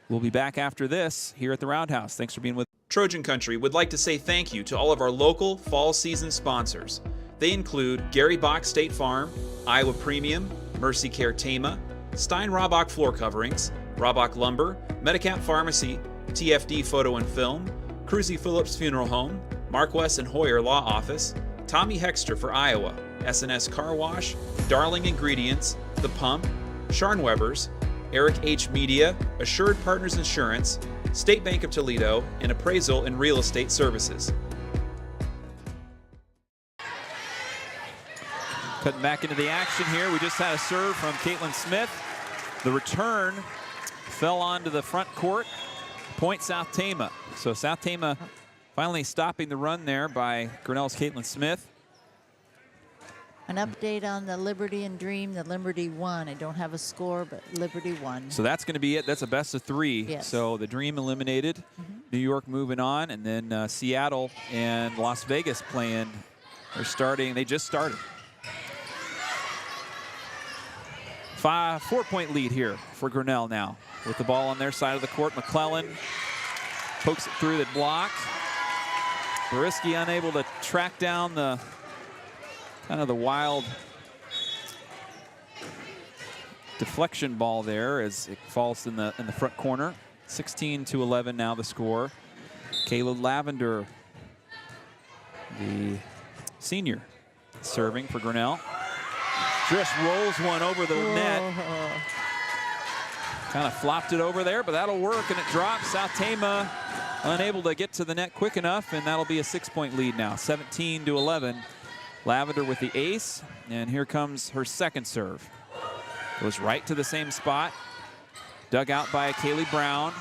We'll be back after this here at the Roundhouse. Thanks for being with us. Trojan Country would like to say thank you to all of our local fall season sponsors. They include Gary Bock State Farm, Iowa Premium, MercyCare Tama, Stein-Hrabak Floor Coverings, Hrabak Lumber, Medicap Pharmacy, TFD Photo and Film, Kruse-Phillips Funeral Home, Marquess and Hoyer Law Office, Tommy Hexter for Iowa, S&S Car Wash, Darling Ingredients, The Pump, Scharnweber's, Eric H. Media, Assured Partners Insurance, State Bank of Toledo, and Appraisal and Real Estate Services. Cutting back into the action here. We just had a serve from Caitlin Smith. The return fell onto the front court. Point South Tama. So South Tama finally stopping the run there by Grinnell's Caitlin Smith. An update on the Liberty and Dream. The Liberty won. I don't have a score, but Liberty won. So that's going to be it. That's a best of 3. Yes. So the Dream eliminated. New York moving on. And then Seattle and Las Vegas playing. They're starting. They just started. 4-point lead here for Grinnell now. With the ball on their side of the court. McClellan pokes it through the block. Barisky unable to track down the kind of the wild deflection ball there as it falls in the front corner. 16-11 now the score. Kayla Lavender, the senior, serving for Grinnell. Just rolls one over the net. Kind of flopped it over there, but that'll work, and it drops. South Tama unable to get to the net quick enough, and that'll be a 6-point lead now, 17-11. Lavender with the ace, and here comes her second serve. Goes right to the same spot. Dug out by Kaylee Brown.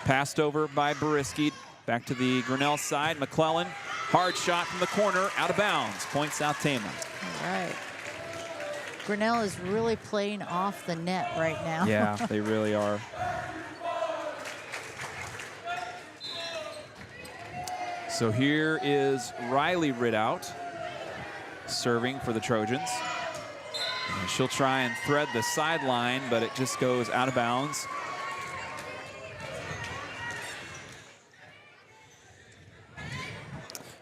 Passed over by Barisky. Back to the Grinnell side. McClellan, hard shot from the corner, out of bounds. Point South Tama. All right. Grinnell is really playing off the net right now. Yeah, they really are. So here is Riley Ridout serving for the Trojans. And she'll try and thread the sideline, but it just goes out of bounds.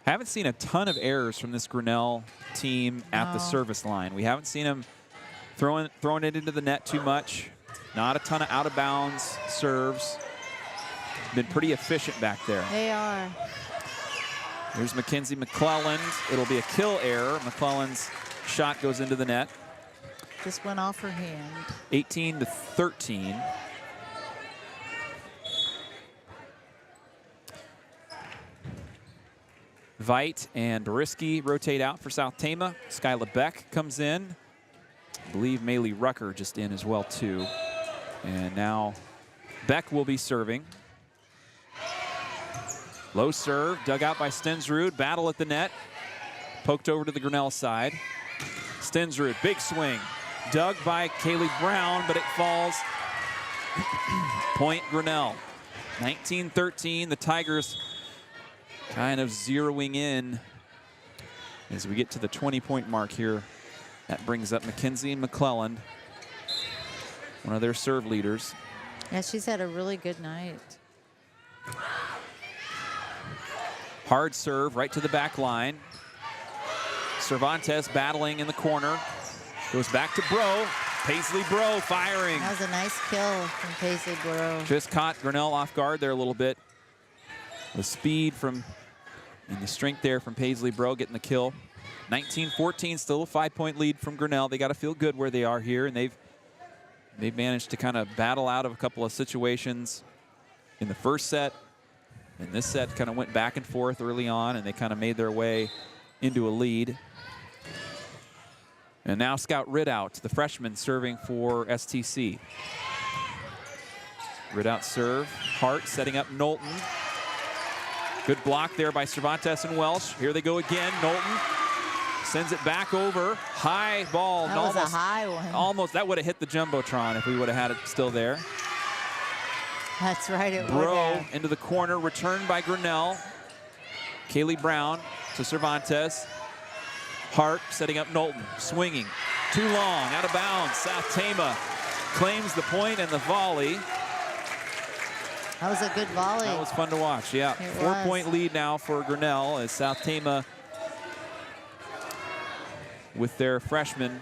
Haven't seen a ton of errors from this Grinnell team at the service line. We haven't seen them throwing it into the net too much. Not a ton of out of bounds serves. Been pretty efficient back there. They are. Here's Mackenzie McClellan. It'll be a kill error. McClellan's shot goes into the net. This went off her hand. 18-13. Veit and Barisky rotate out for South Tama. Skyla Beck comes in. I believe Maylee Rucker just in as well too. And now Beck will be serving. Low serve, dug out by Stensrud. Battle at the net. Poked over to the Grinnell side. Stensrud, big swing. Dug by Kaylee Brown, but it falls. Point Grinnell. 19-13, the Tigers kind of zeroing in as we get to the 20-point mark here. That brings up Mackenzie and McClellan, one of their serve leaders. Yeah, she's had a really good night. Hard serve right to the back line. Cervantes battling in the corner. Goes back to Bro. Paisley Bro firing. That was a nice kill from Paisley Bro. Just caught Grinnell off guard there a little bit. The speed from and the strength there from Paisley Bro getting the kill. 19-14, still a 5-point lead from Grinnell. They got to feel good where they are here, and they've managed to kind of battle out of a couple of situations in the first set. And this set kind of went back and forth early on, and they kind of made their way into a lead. And now Scout Ridout, the freshman, serving for STC. Ridout serve. Hart setting up Knowlton. Good block there by Cervantes and Welsh. Here they go again. Knowlton sends it back over. High ball. That was a high one. Almost, that would have hit the Jumbotron if we would have had it still there. That's right, it would Bro have. into the corner, returned by Grinnell. Kaylee Brown to Cervantes. Hart setting up Knowlton, swinging. Too long, out of bounds. South Tama claims the point and the volley. That was a good volley. That was fun to watch, yeah. It 4-point lead now for Grinnell as South Tama with their freshman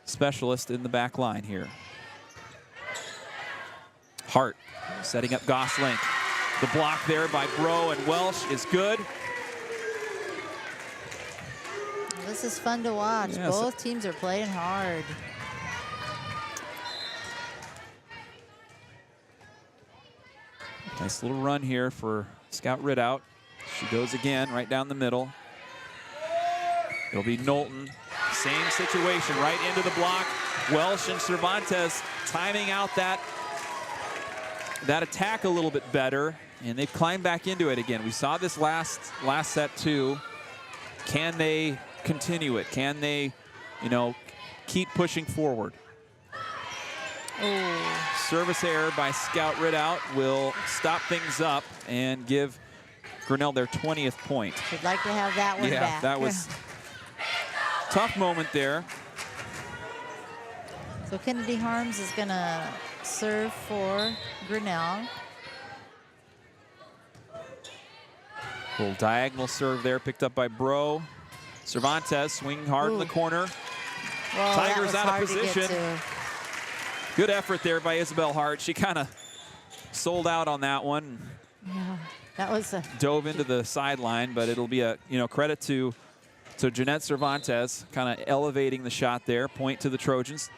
specialist in the back line here. Hart setting up Gosling. The block there by Bro and Welsh is good. This is fun to watch. Yes. Both teams are playing hard. Nice little run here for Scout Ridout. She goes again right down the middle. It'll be Knowlton. Same situation, right into the block. Welsh and Cervantes timing out that attack a little bit better, and they've climbed back into it again. We saw this last set too. Can they continue it? Can they, keep pushing forward? Oh, Service error by Scout Ridout will stop things up and give Grinnell their 20th point. should like to have that one Yeah, back. that was tough moment there. So Kennedy Harms is going to serve for Grinnell. Little diagonal serve there, picked up by Bro. Cervantes swinging hard in the corner. Well, that Tigers was out of hard to get position. to. Good effort there by Isabel Hart. She kind of sold out on that one. Yeah, that was a Dove into the sideline, but it'll be a credit to Jeanette Cervantes, kind of elevating the shot there. Point to the Trojans.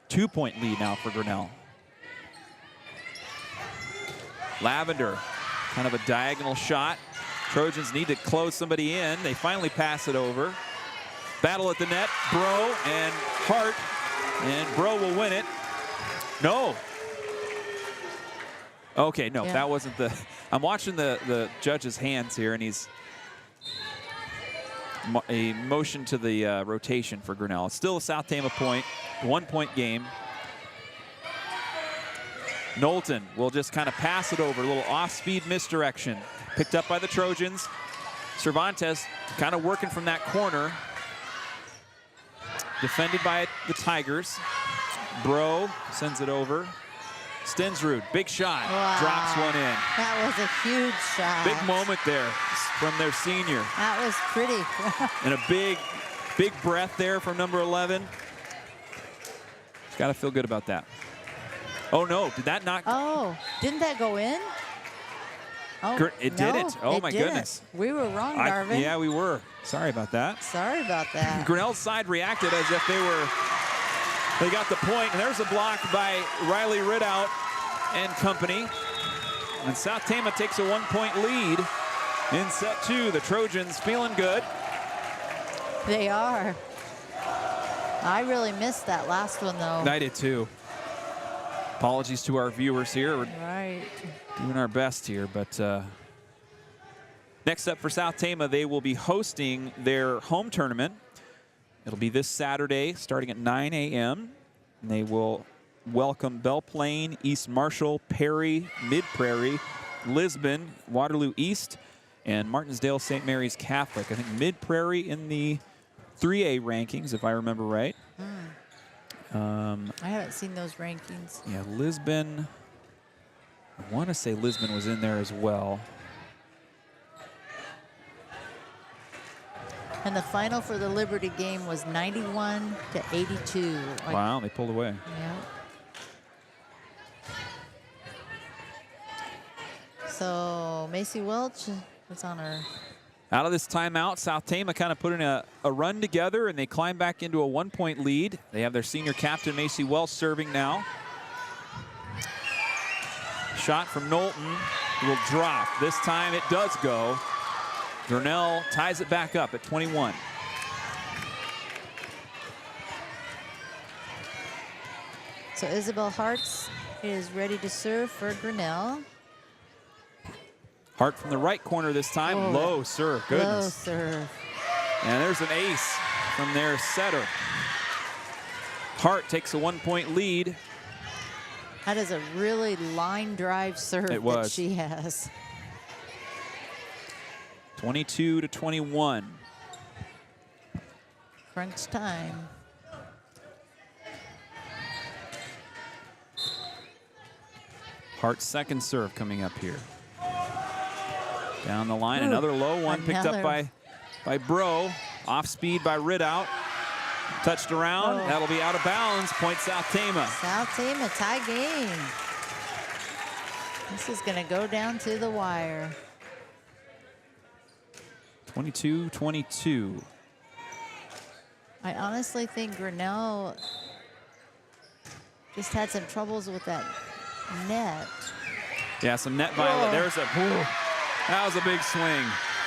2-point lead now for Grinnell. Lavender, kind of a diagonal shot. Trojans need to close somebody in. They finally pass it over. Battle at the net, Bro and Hart, and Bro will win it. No. Okay, no, Yeah. that wasn't the. I'm watching the judge's hands here, and he's a motion to the rotation for Grinnell. It's still a South Tama point, 1-point game. Knowlton will just kind of pass it over, a little off-speed misdirection. Picked up by the Trojans. Cervantes kind of working from that corner. Defended by the Tigers. Bro sends it over. Stensrud, big shot, Wow. drops one in. That was a huge shot. Big moment there from their senior. That was pretty. And a big breath there from number 11. Got to feel good about that. Oh no, did that not? Oh, didn't that go in? Oh, It no, didn't. Oh it my didn't. goodness. We were wrong, Darvin. Yeah, we were. Sorry about that. Sorry about that. Grinnell's side reacted as if they got the point. And there's a block by Riley Ridout and company. And South Tama takes a 1-point lead in set 2. The Trojans feeling good. They are. I really missed that last one, though. I did too. Apologies to our viewers here. We're Right. doing our best here, but next up for South Tama, they will be hosting their home tournament. It'll be this Saturday starting at 9 a.m. And they will welcome Belle Plaine, East Marshall, Perry, Mid-Prairie, Lisbon, Waterloo East, and Martinsdale St. Mary's Catholic. I think Mid-Prairie in the 3A rankings, if I remember right. I haven't seen those rankings. Yeah, Lisbon. I want to say Lisbon was in there as well. And the final for the Liberty game was 91-82. Wow, they pulled away. Yeah. So Macy Welch was on her. Out of this timeout, South Tama kind of putting a run together, and they climb back into a 1-point lead. They have their senior captain, Macy Welch, serving now. Shot from Knowlton will drop. This time it does go. Grinnell ties it back up at 21. So Isabel Hartz is ready to serve for Grinnell. Hart from the right corner this time. Oh, Low serve. Low Goodness. serve. And there's an ace from their setter. Hart takes a 1-point lead. That is a really line drive serve that she has. 22-21. Crunch time. Hart's second serve coming up here. Down the line, another low one picked up by Bro. Off speed by Ridout. Touched around. That'll be out of bounds. Point South Tama. South Tama tie game. This is going to go down to the wire. 22-22. I honestly think Grinnell just had some troubles with that net. Yeah, some net violation. That was a big swing.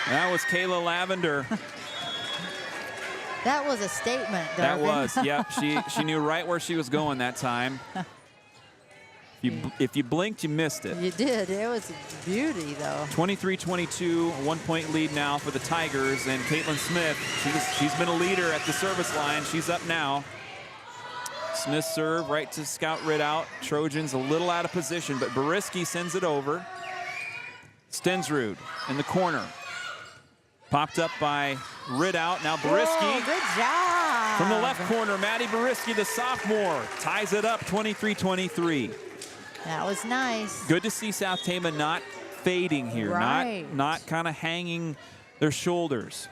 That was Kayla Lavender. That was a statement, Darvin. That was, yep. She knew right where she was going that time. If you blinked, you missed it. You did. It was a beauty, though. 23-22, 1-point lead now for the Tigers. And Caitlin Smith, she's been a leader at the service line. She's up now. Smith serve right to Scout Ridout. Trojans a little out of position, but Boriski sends it over. Stensrud in the corner. Popped up by Ridout. Now Boriski. Good job. From the left corner, Maddie Boriski, the sophomore, ties it up 23-23. That was nice. Good to see South Tama not fading here, not kind of hanging their shoulders.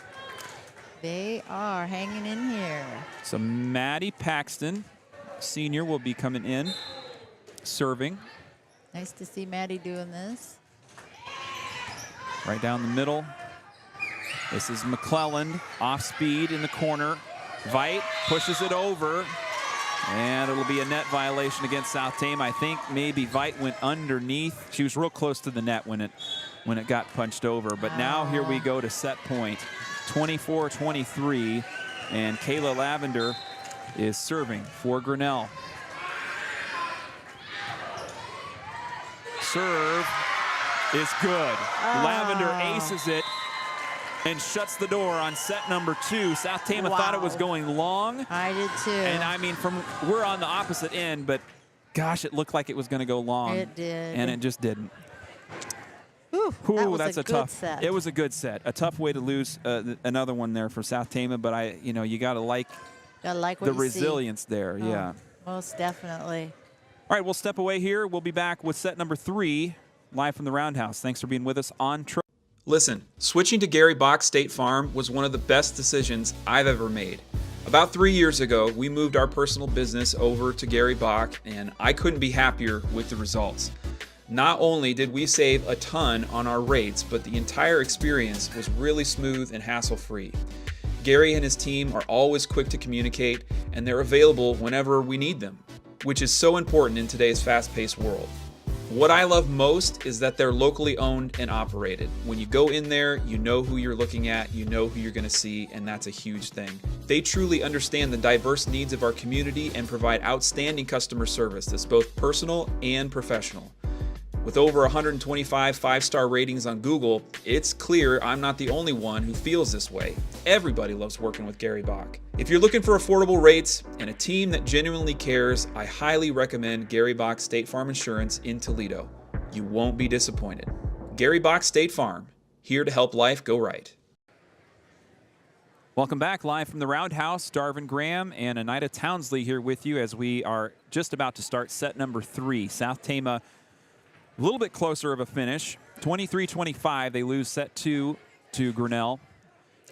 They are hanging in here. So Maddie Paxton, senior, will be coming in, serving. Nice to see Maddie doing this. Right down the middle. This is McClelland, off speed in the corner. Veit pushes it over, and it'll be a net violation against South Tama. I think maybe Veit went underneath. She was real close to the net when it got punched over. But now here we go to set point, 24-23, and Kayla Lavender is serving for Grinnell. Serve is good. Lavender aces it and shuts the door on set number 2. South Tama thought it was going long. I did too. And I mean, we're on the opposite end, but gosh, it looked like it was going to go long. It did. And it just didn't. Ooh, that's a tough set. It was a good set. A tough way to lose another one there for South Tama, but you got to like the resilience there. Yeah. Most definitely. All right, we'll step away here. We'll be back with set number 3, live from the Roundhouse. Thanks for being with us on Trojan. Listen, switching to Gary Bock State Farm was one of the best decisions I've ever made. About 3 years ago, we moved our personal business over to Gary Bock, and I couldn't be happier with the results. Not only did we save a ton on our rates, but the entire experience was really smooth and hassle-free. Gary and his team are always quick to communicate, and they're available whenever we need them, which is so important in today's fast-paced world. What I love most is that they're locally owned and operated. When you go in there, you know who you're looking at, you know who you're going to see, and that's a huge thing. They truly understand the diverse needs of our community and provide outstanding customer service that's both personal and professional. With over 125 five-star ratings on Google, it's clear I'm not the only one who feels this way. Everybody loves working with Gary Bock. If you're looking for affordable rates and a team that genuinely cares, I highly recommend Gary Bock State Farm Insurance in Toledo. You won't be disappointed. Gary Bock State Farm, here to help life go right. Welcome back, live from the Roundhouse. Darvin Graham and Anita Townsley here with you as we are just about to start set number 3. South Tama a little bit closer of a finish. 23-25, they lose set 2 to Grinnell.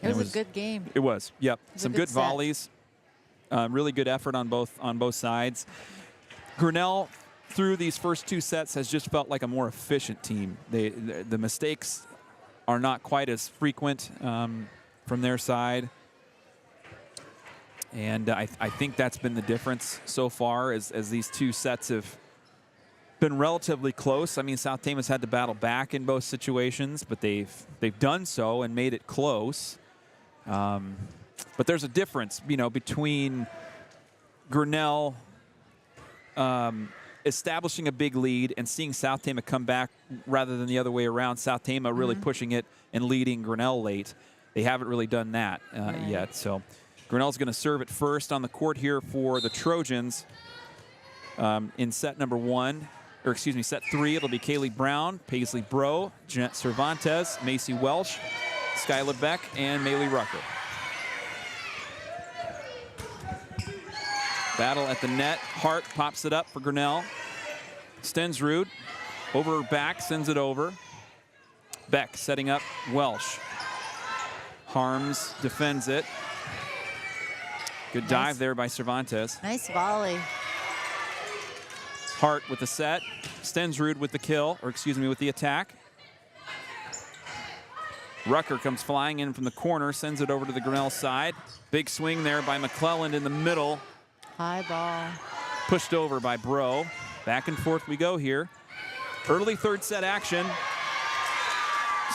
It was a good game. It was, yep. Some good set. volleys. Really good effort on both sides. Grinnell, through these first 2 sets, has just felt like a more efficient team. The mistakes are not quite as frequent from their side. And I think that's been the difference so far as these 2 sets have been relatively close. I mean, South Tama's had to battle back in both situations, but they've done so and made it close. But there's a difference, between Grinnell establishing a big lead and seeing South Tama come back rather than the other way around. South Tama really pushing it and leading Grinnell late. they haven't really done that Right. yet. So Grinnell's going to serve it first on the court here for the Trojans in set number 1. Or excuse me, set 3, it'll be Kaylee Brown, Paisley Bro, Jeanette Cervantes, Macy Welsh, Skyla Beck, and Maylee Rucker. Battle at the net. Hart pops it up for Grinnell. Stensrud over her back, sends it over. Beck setting up Welsh. Harms defends it. Good dive there by Cervantes. Nice volley. Hart with the set. Stensrud with the kill, or excuse me, with the attack. Rucker comes flying in from the corner, sends it over to the Grinnell side. Big swing there by McClelland in the middle. High ball. Pushed over by Bro. Back and forth we go here. Early third set action.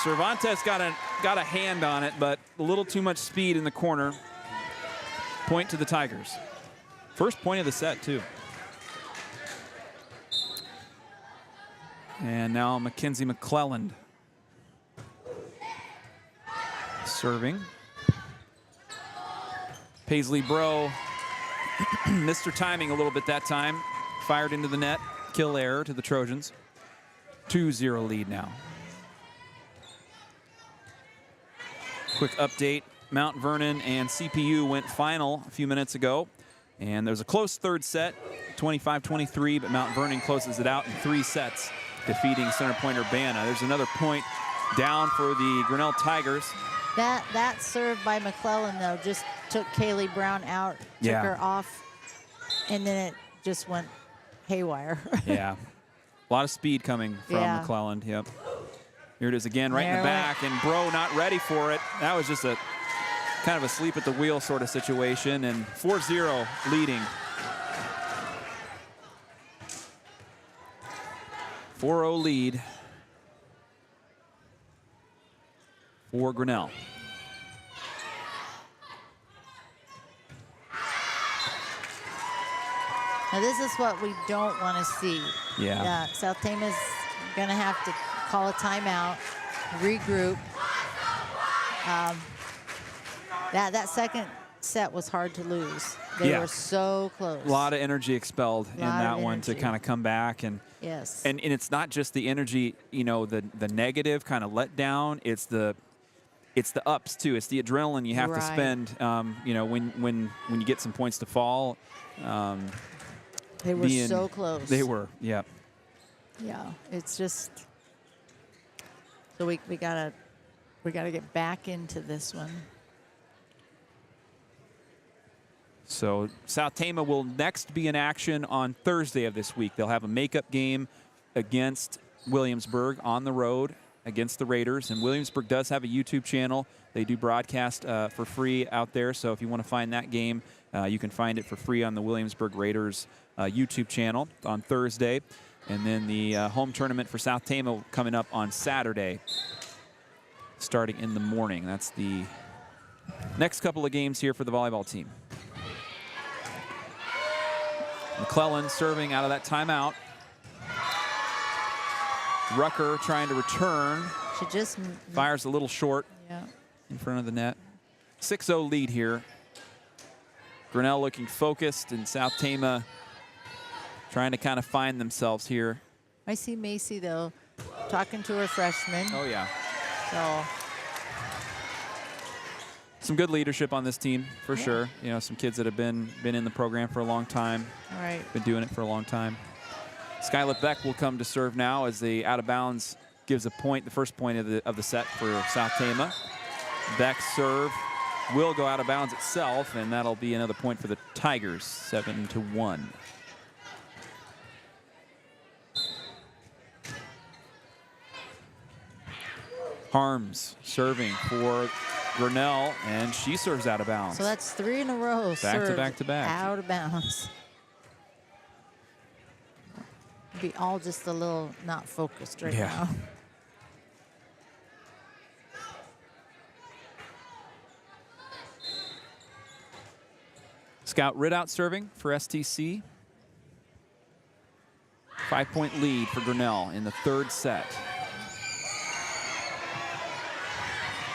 Cervantes got a hand on it, but a little too much speed in the corner. Point to the Tigers. First point of the set, too. And now Mackenzie McClelland serving. Paisley Bro missed her timing a little bit that time. Fired into the net. Kill error to the Trojans. 2-0 lead now. Quick update. Mount Vernon and CPU went final a few minutes ago. And there's a close third set, 25-23, but Mount Vernon closes it out in 3 sets, defeating center point Urbana. There's another point down for the Grinnell Tigers. That serve by McClellan, though, just took Kaylee Brown out, took her off, and then it just went haywire. Yeah. A lot of speed coming from McClelland. Yep. Here it is again, right in the back, and Bro not ready for it. That was just a kind of a sleep at the wheel sort of situation, and 4-0 leading. 4-0 lead for Grinnell. Now this is what we don't want to see. Yeah. South Tama's going to have to call a timeout, regroup. That second set was hard to lose. They were so close. A lot of energy expelled in that one to kind of come back. And yes. And it's not just the energy, you know, the negative kind of let down. It's the ups too. It's the adrenaline you have to spend. You know, when you get some points to fall. They were so close. They were, yeah. Yeah, it's just so we gotta get back into this one. So South Tama will next be in action on Thursday of this week. They'll have a makeup game against Williamsburg on the road against the Raiders. And Williamsburg does have a YouTube channel. They do broadcast for free out there. So if you want to find that game, you can find it for free on the Williamsburg Raiders YouTube channel on Thursday. And then the home tournament for South Tama coming up on Saturday, starting in the morning. That's the next couple of games here for the volleyball team. McClellan serving out of that timeout. Rucker trying to return. She just fires a little short in front of the net. 6-0 lead here. Grinnell looking focused, and South Tama trying to kind of find themselves here. I see Macy, though, talking to her freshman. Oh, yeah. So some good leadership on this team, for sure. You know, some kids that have been in the program for a long time. Right. Been doing it for a long time. Skyla Beck will come to serve now as the out of bounds gives a point, the first point of the set for South Tama. Beck's serve will go out of bounds itself, and that'll be another point for the Tigers, 7-1. Harms serving for Grinnell, and she serves out of bounds. So that's 3 in a row. Back to back to back. Out of bounds. Be all just a little not focused right now. Scout Ridout serving for STC. 5-point lead for Grinnell in the third set.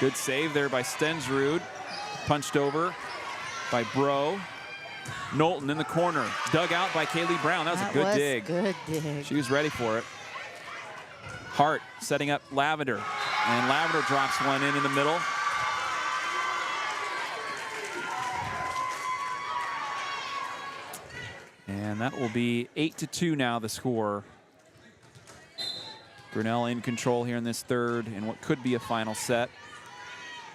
Good save there by Stensrud. Punched over by Bro. Knowlton in the corner. Dug out by Kaylee Brown. That was a good dig. Good dig. She was ready for it. Hart setting up Lavender. And Lavender drops one in the middle. And that will be 8-2 now, the score. Grinnell in control here in this third in what could be a final set.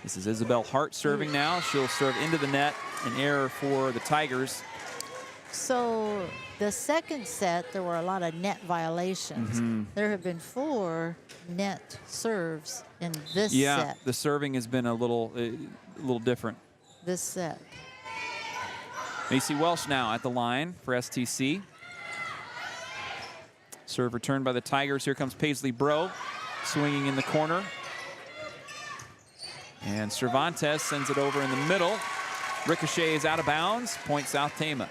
This is Isabel Hart serving now. She'll serve into the net. An error for the Tigers. So the second set, there were a lot of net violations. There have been 4 net serves in this set. The serving has been a little different. This set. Macy Welsh now at the line for STC. Serve returned by the Tigers. Here comes Paisley Bro, swinging in the corner. And Cervantes sends it over in the middle. Ricochet is out of bounds. Point South Tama.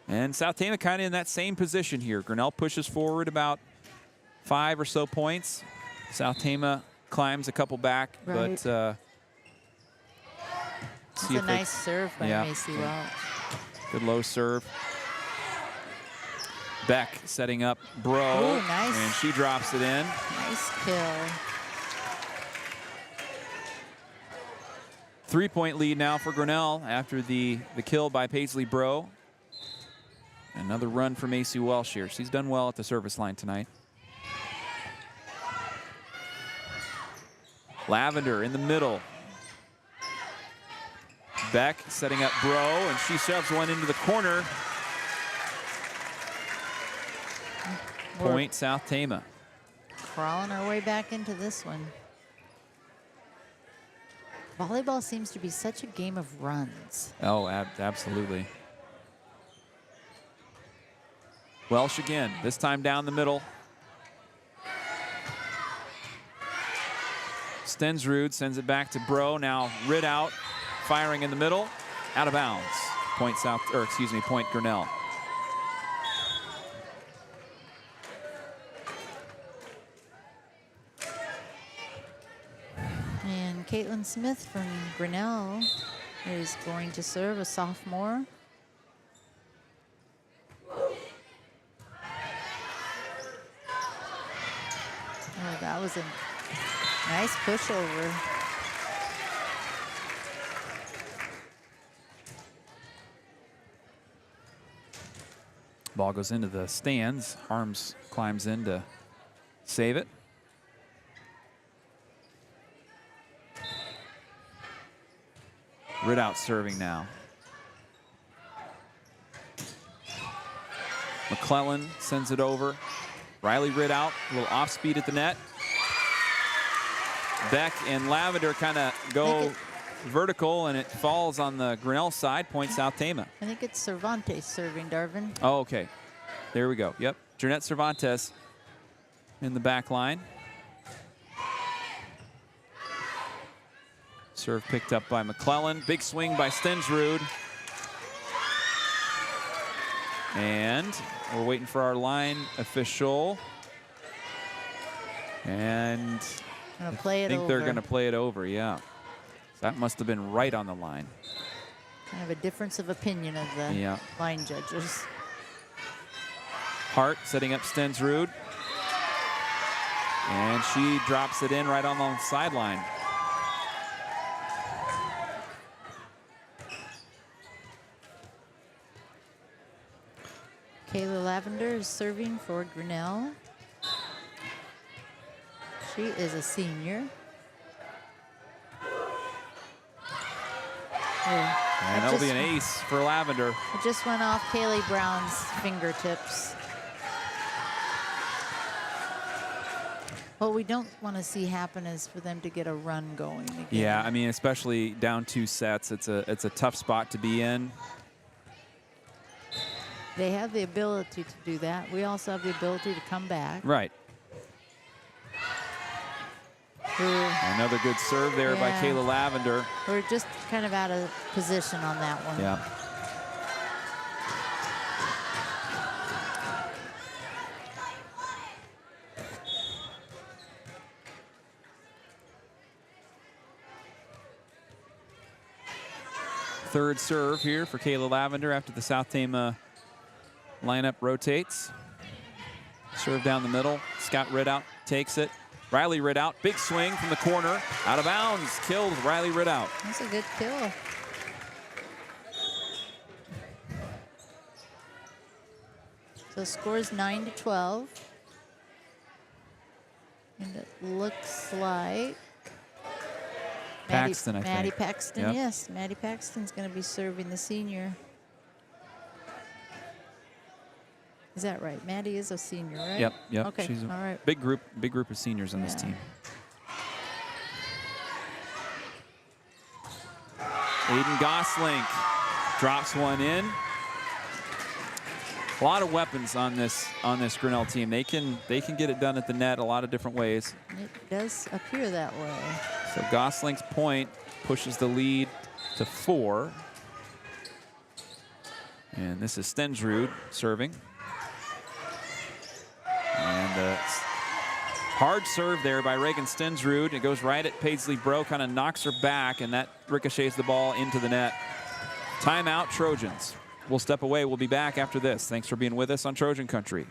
And South Tama kind of in that same position here. Grinnell pushes forward about 5 or so points. South Tama climbs a couple back, Right. but It's a nice serve by Macy Welch. Good low serve. Beck setting up Bro. Ooh, nice. And she drops it in. Nice kill. 3-point lead now for Grinnell after the kill by Paisley Bro. Another run for Macy Welsh here. She's done well at the service line tonight. Lavender in the middle. Beck setting up Bro, and she shoves one into the corner. Point South Tama. Crawling our way back into this one. Volleyball seems to be such a game of runs. Oh, absolutely. Welsh again, this time down the middle. Stensrud sends it back to Bro. Now Ridout firing in the middle, out of bounds. Point Grinnell. And Caitlin Smith from Grinnell is going to serve, a sophomore. Oh, that was a nice pushover. Ball goes into the stands. Harms climbs in to save it. Ridout serving now. McClellan sends it over. Riley Ridout, a little off speed at the net. Beck and Lavender kind of go vertical, and it falls on the Grinnell side. Point South Tama. I think it's Cervantes serving, Darvin. Oh, okay. There we go. Yep. Jeanette Cervantes in the back line. Serve picked up by McClellan. Big swing by Stensrud. And we're waiting for our line official. And I think they're going to play it over, yeah. That must have been right on the line. Kind of a difference of opinion of the line judges. Hart setting up Stensrud. And she drops it in right on the sideline. Kayla Lavender is serving for Grinnell. She is a senior. And that'll be an ace for Lavender. It just went off Kaylee Brown's fingertips. What we don't want to see happen is for them to get a run going again. Yeah, I mean, especially down 2 sets, it's a tough spot to be in. They have the ability to do that. We also have the ability to come back. Right. Another good serve there by Kayla Lavender. We're just kind of out of position on that one. Yeah. third serve here for Kayla Lavender after the South Tama lineup rotates. Serve down the middle. Scott Ridout takes it. Riley Ridout, big swing from the corner. Out of bounds, killed Riley Ridout. That's a good kill. So score's 9-12. And it looks like Paxton, I think. Maddie Paxton, Yep. yes. Maddie Paxton's going to be serving the senior. Is that right? Maddie is a senior, right? Yep, yep. Okay, She's a all right. big group of seniors on this Yeah. team. Aiden Gosling drops one in. A lot of weapons on this Grinnell team. They can get it done at the net a lot of different ways. It does appear that way. So Gosling's point pushes the lead to 4. And this is Stensrud serving. And hard serve there by Reagan Stensrud. It goes right at Paisley Bro, kind of knocks her back, and that ricochets the ball into the net. Timeout, Trojans. We'll step away. We'll be back after this. Thanks for being with us on Trojan Country.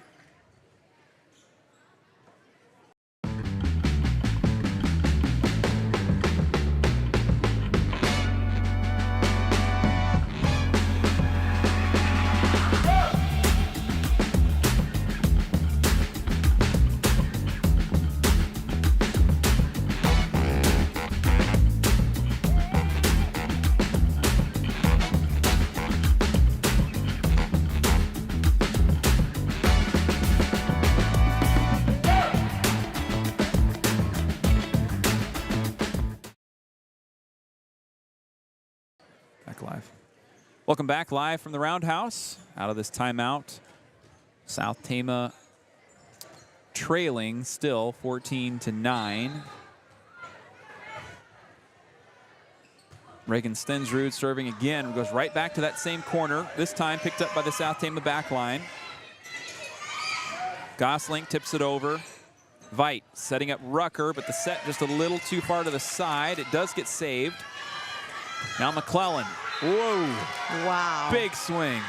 Live. Welcome back live from the Roundhouse. Out of this timeout, South Tama trailing still 14-9. Reagan Stensrud serving again, goes right back to that same corner, this time picked up by the South Tama back line. Gosling tips it over. Veit setting up Rucker, but the set just a little too far to the side. It does get saved. Now McClellan. Whoa. Wow. Big swing.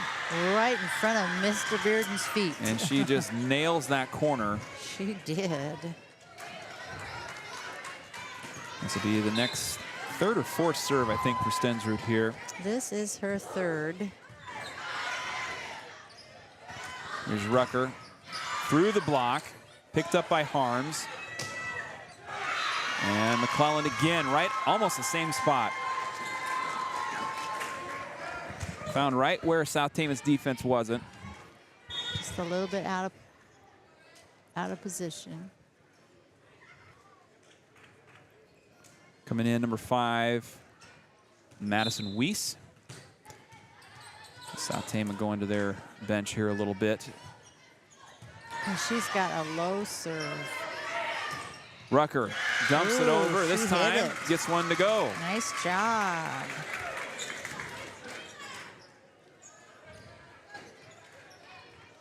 Right in front of Mr. Bearden's feet. And she just nails that corner. She did. This will be the next third or fourth serve, I think, for Stensrud here. This is her third. Here's Rucker. Through the block. Picked up by Harms. And McClellan again, right, almost the same spot. Found right where South Tama's defense wasn't. Just a little bit out of position. Coming in, number 5, Madison Weiss. South Tama going to their bench here a little bit. And she's got a low serve. Rucker dumps it Ooh, over. This she hit time it. gets one to go. Nice job.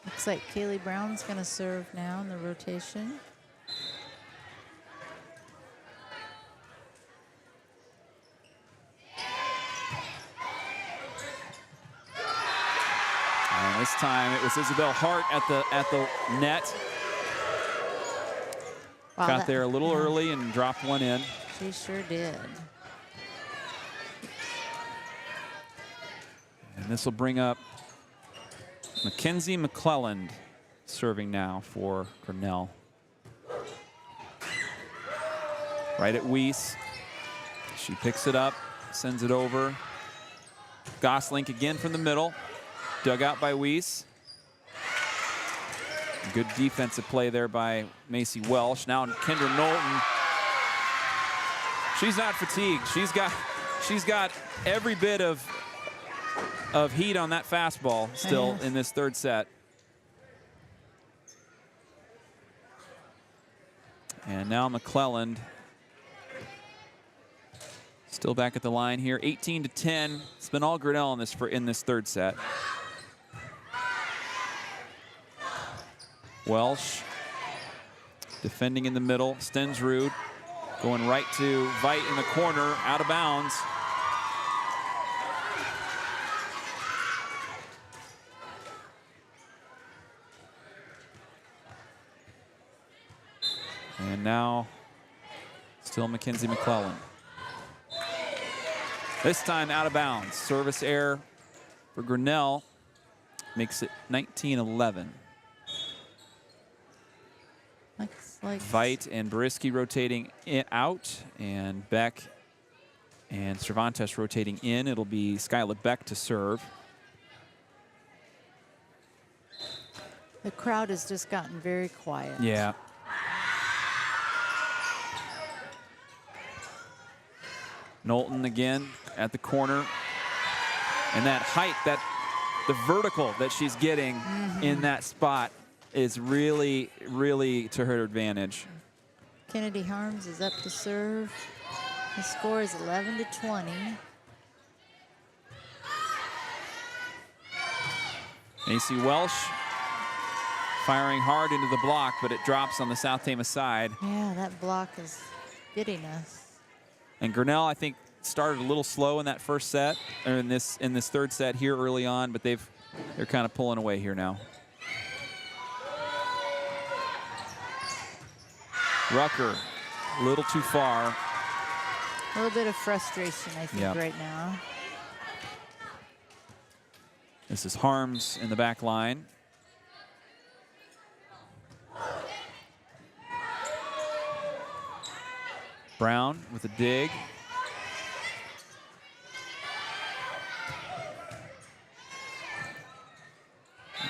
Looks like Kaylee Brown's going to serve now in the rotation. And this time it was Isabel Hart at the net. Wow, Got there a little early and dropped one in. She sure did. And this will bring up Mackenzie McClelland serving now for Grinnell. Right at Weiss. She picks it up, sends it over. Gosling again from the middle. Dug out by Weiss. Good defensive play there by Macy Welsh. Now Kendra Knowlton. She's not fatigued. She's got every bit of heat on that fastball still in this third set. And now McClelland still back at the line here. 18-10. It's been all Grinnell in this third set. Welsh defending in the middle. Stensrud going right to Veit in the corner, out of bounds. And now still Mackenzie McClellan. This time out of bounds. Service error for Grinnell makes it 19-11. Looks like Veit and Boriski rotating out, and Beck and Cervantes rotating in. It'll be Skyla Beck to serve. the crowd has just gotten very quiet. Yeah. Knowlton again at the corner. And that height, the vertical that she's getting in that spot is really, really to her advantage. Kennedy Harms is up to serve. The score is 11-20. AC Welsh firing hard into the block, but it drops on the South Tama side. Yeah, that block is getting us. And Grinnell, I think, started a little slow in that first set, or in this third set here early on, but they're kind of pulling away here now. Rucker, a little too far. A little bit of frustration, I think, Yeah. right now. This is Harms in the back line. Brown with a dig.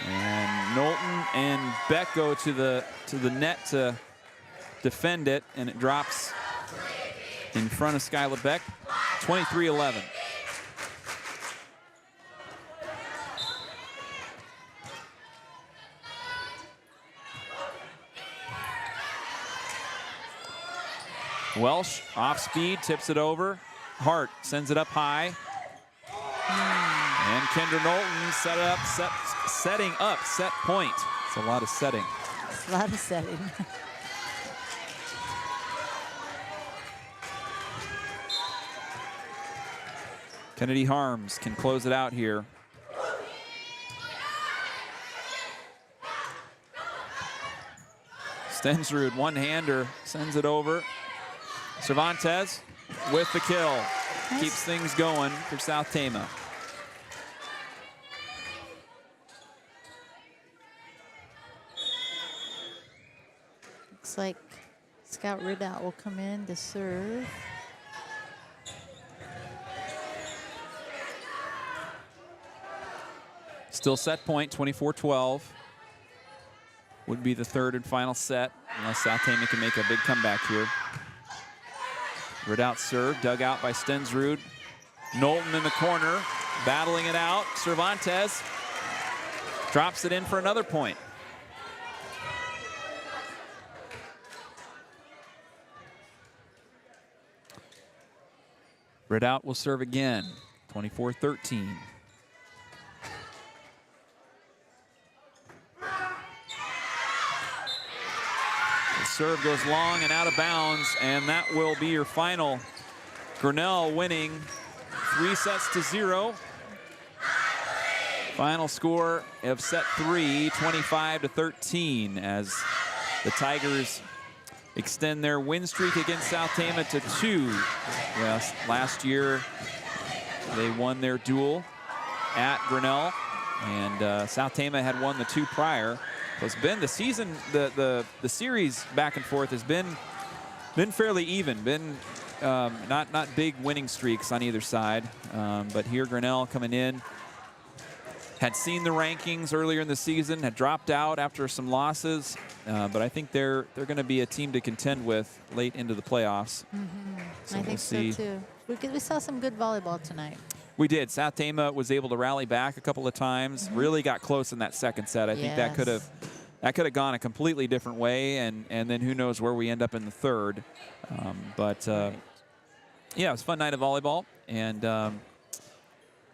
And Knowlton and Beck go to the net to defend it, and it drops in front of Skyla Beck, 23-11. Welsh off speed, tips it over. Hart sends it up high. And Kendra Knowlton setting up set point. It's a lot of setting. It's a lot of setting. Kennedy Harms can close it out here. Stensrud, one-hander, sends it over. Cervantes with the kill. Nice. Keeps things going for South Tama. Looks like Scout Ridout will come in to serve. Still set point, 24-12. Would be the third and final set, unless South Tama can make a big comeback here. Ridout serve, dug out by Stensrud. Knowlton in the corner, battling it out. Cervantes drops it in for another point. Ridout will serve again, 24-13. The serve goes long and out of bounds, and that will be your final. Grinnell winning 3-0. Final score of set 3, 25-13, as the Tigers extend their win streak against South Tama to 2. Yes, last year they won their duel at Grinnell, and South Tama had won the 2 prior. So it's been the season, the series back and forth has been fairly even, been not big winning streaks on either side, but here Grinnell coming in, had seen the rankings earlier in the season, had dropped out after some losses, but I think they're going to be a team to contend with late into the playoffs. So I we'll think see. so too. We saw some good volleyball tonight. We did. South Tama was able to rally back a couple of times. Really got close in that second set. I think that could have gone a completely different way, and then who knows where we end up in the third. Yeah, it was a fun night of volleyball, and.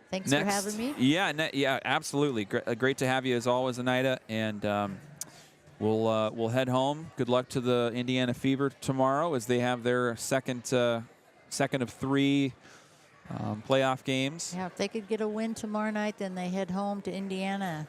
Thanks for having me. Yeah, absolutely. Great to have you as always, Anita. And we'll head home. Good luck to the Indiana Fever tomorrow as they have their second of 3 playoff games. Yeah, if they could get a win tomorrow night, then they head home to Indiana.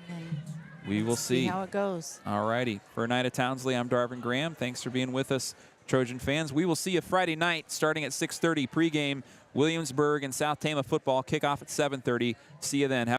And We will see how it goes. All righty. For Anita Townsley, I'm Darvin Graham. Thanks for being with us, Trojan fans. We will see you Friday night starting at 6:30 pregame. Williamsburg and South Tama football kickoff at 7:30. See you then.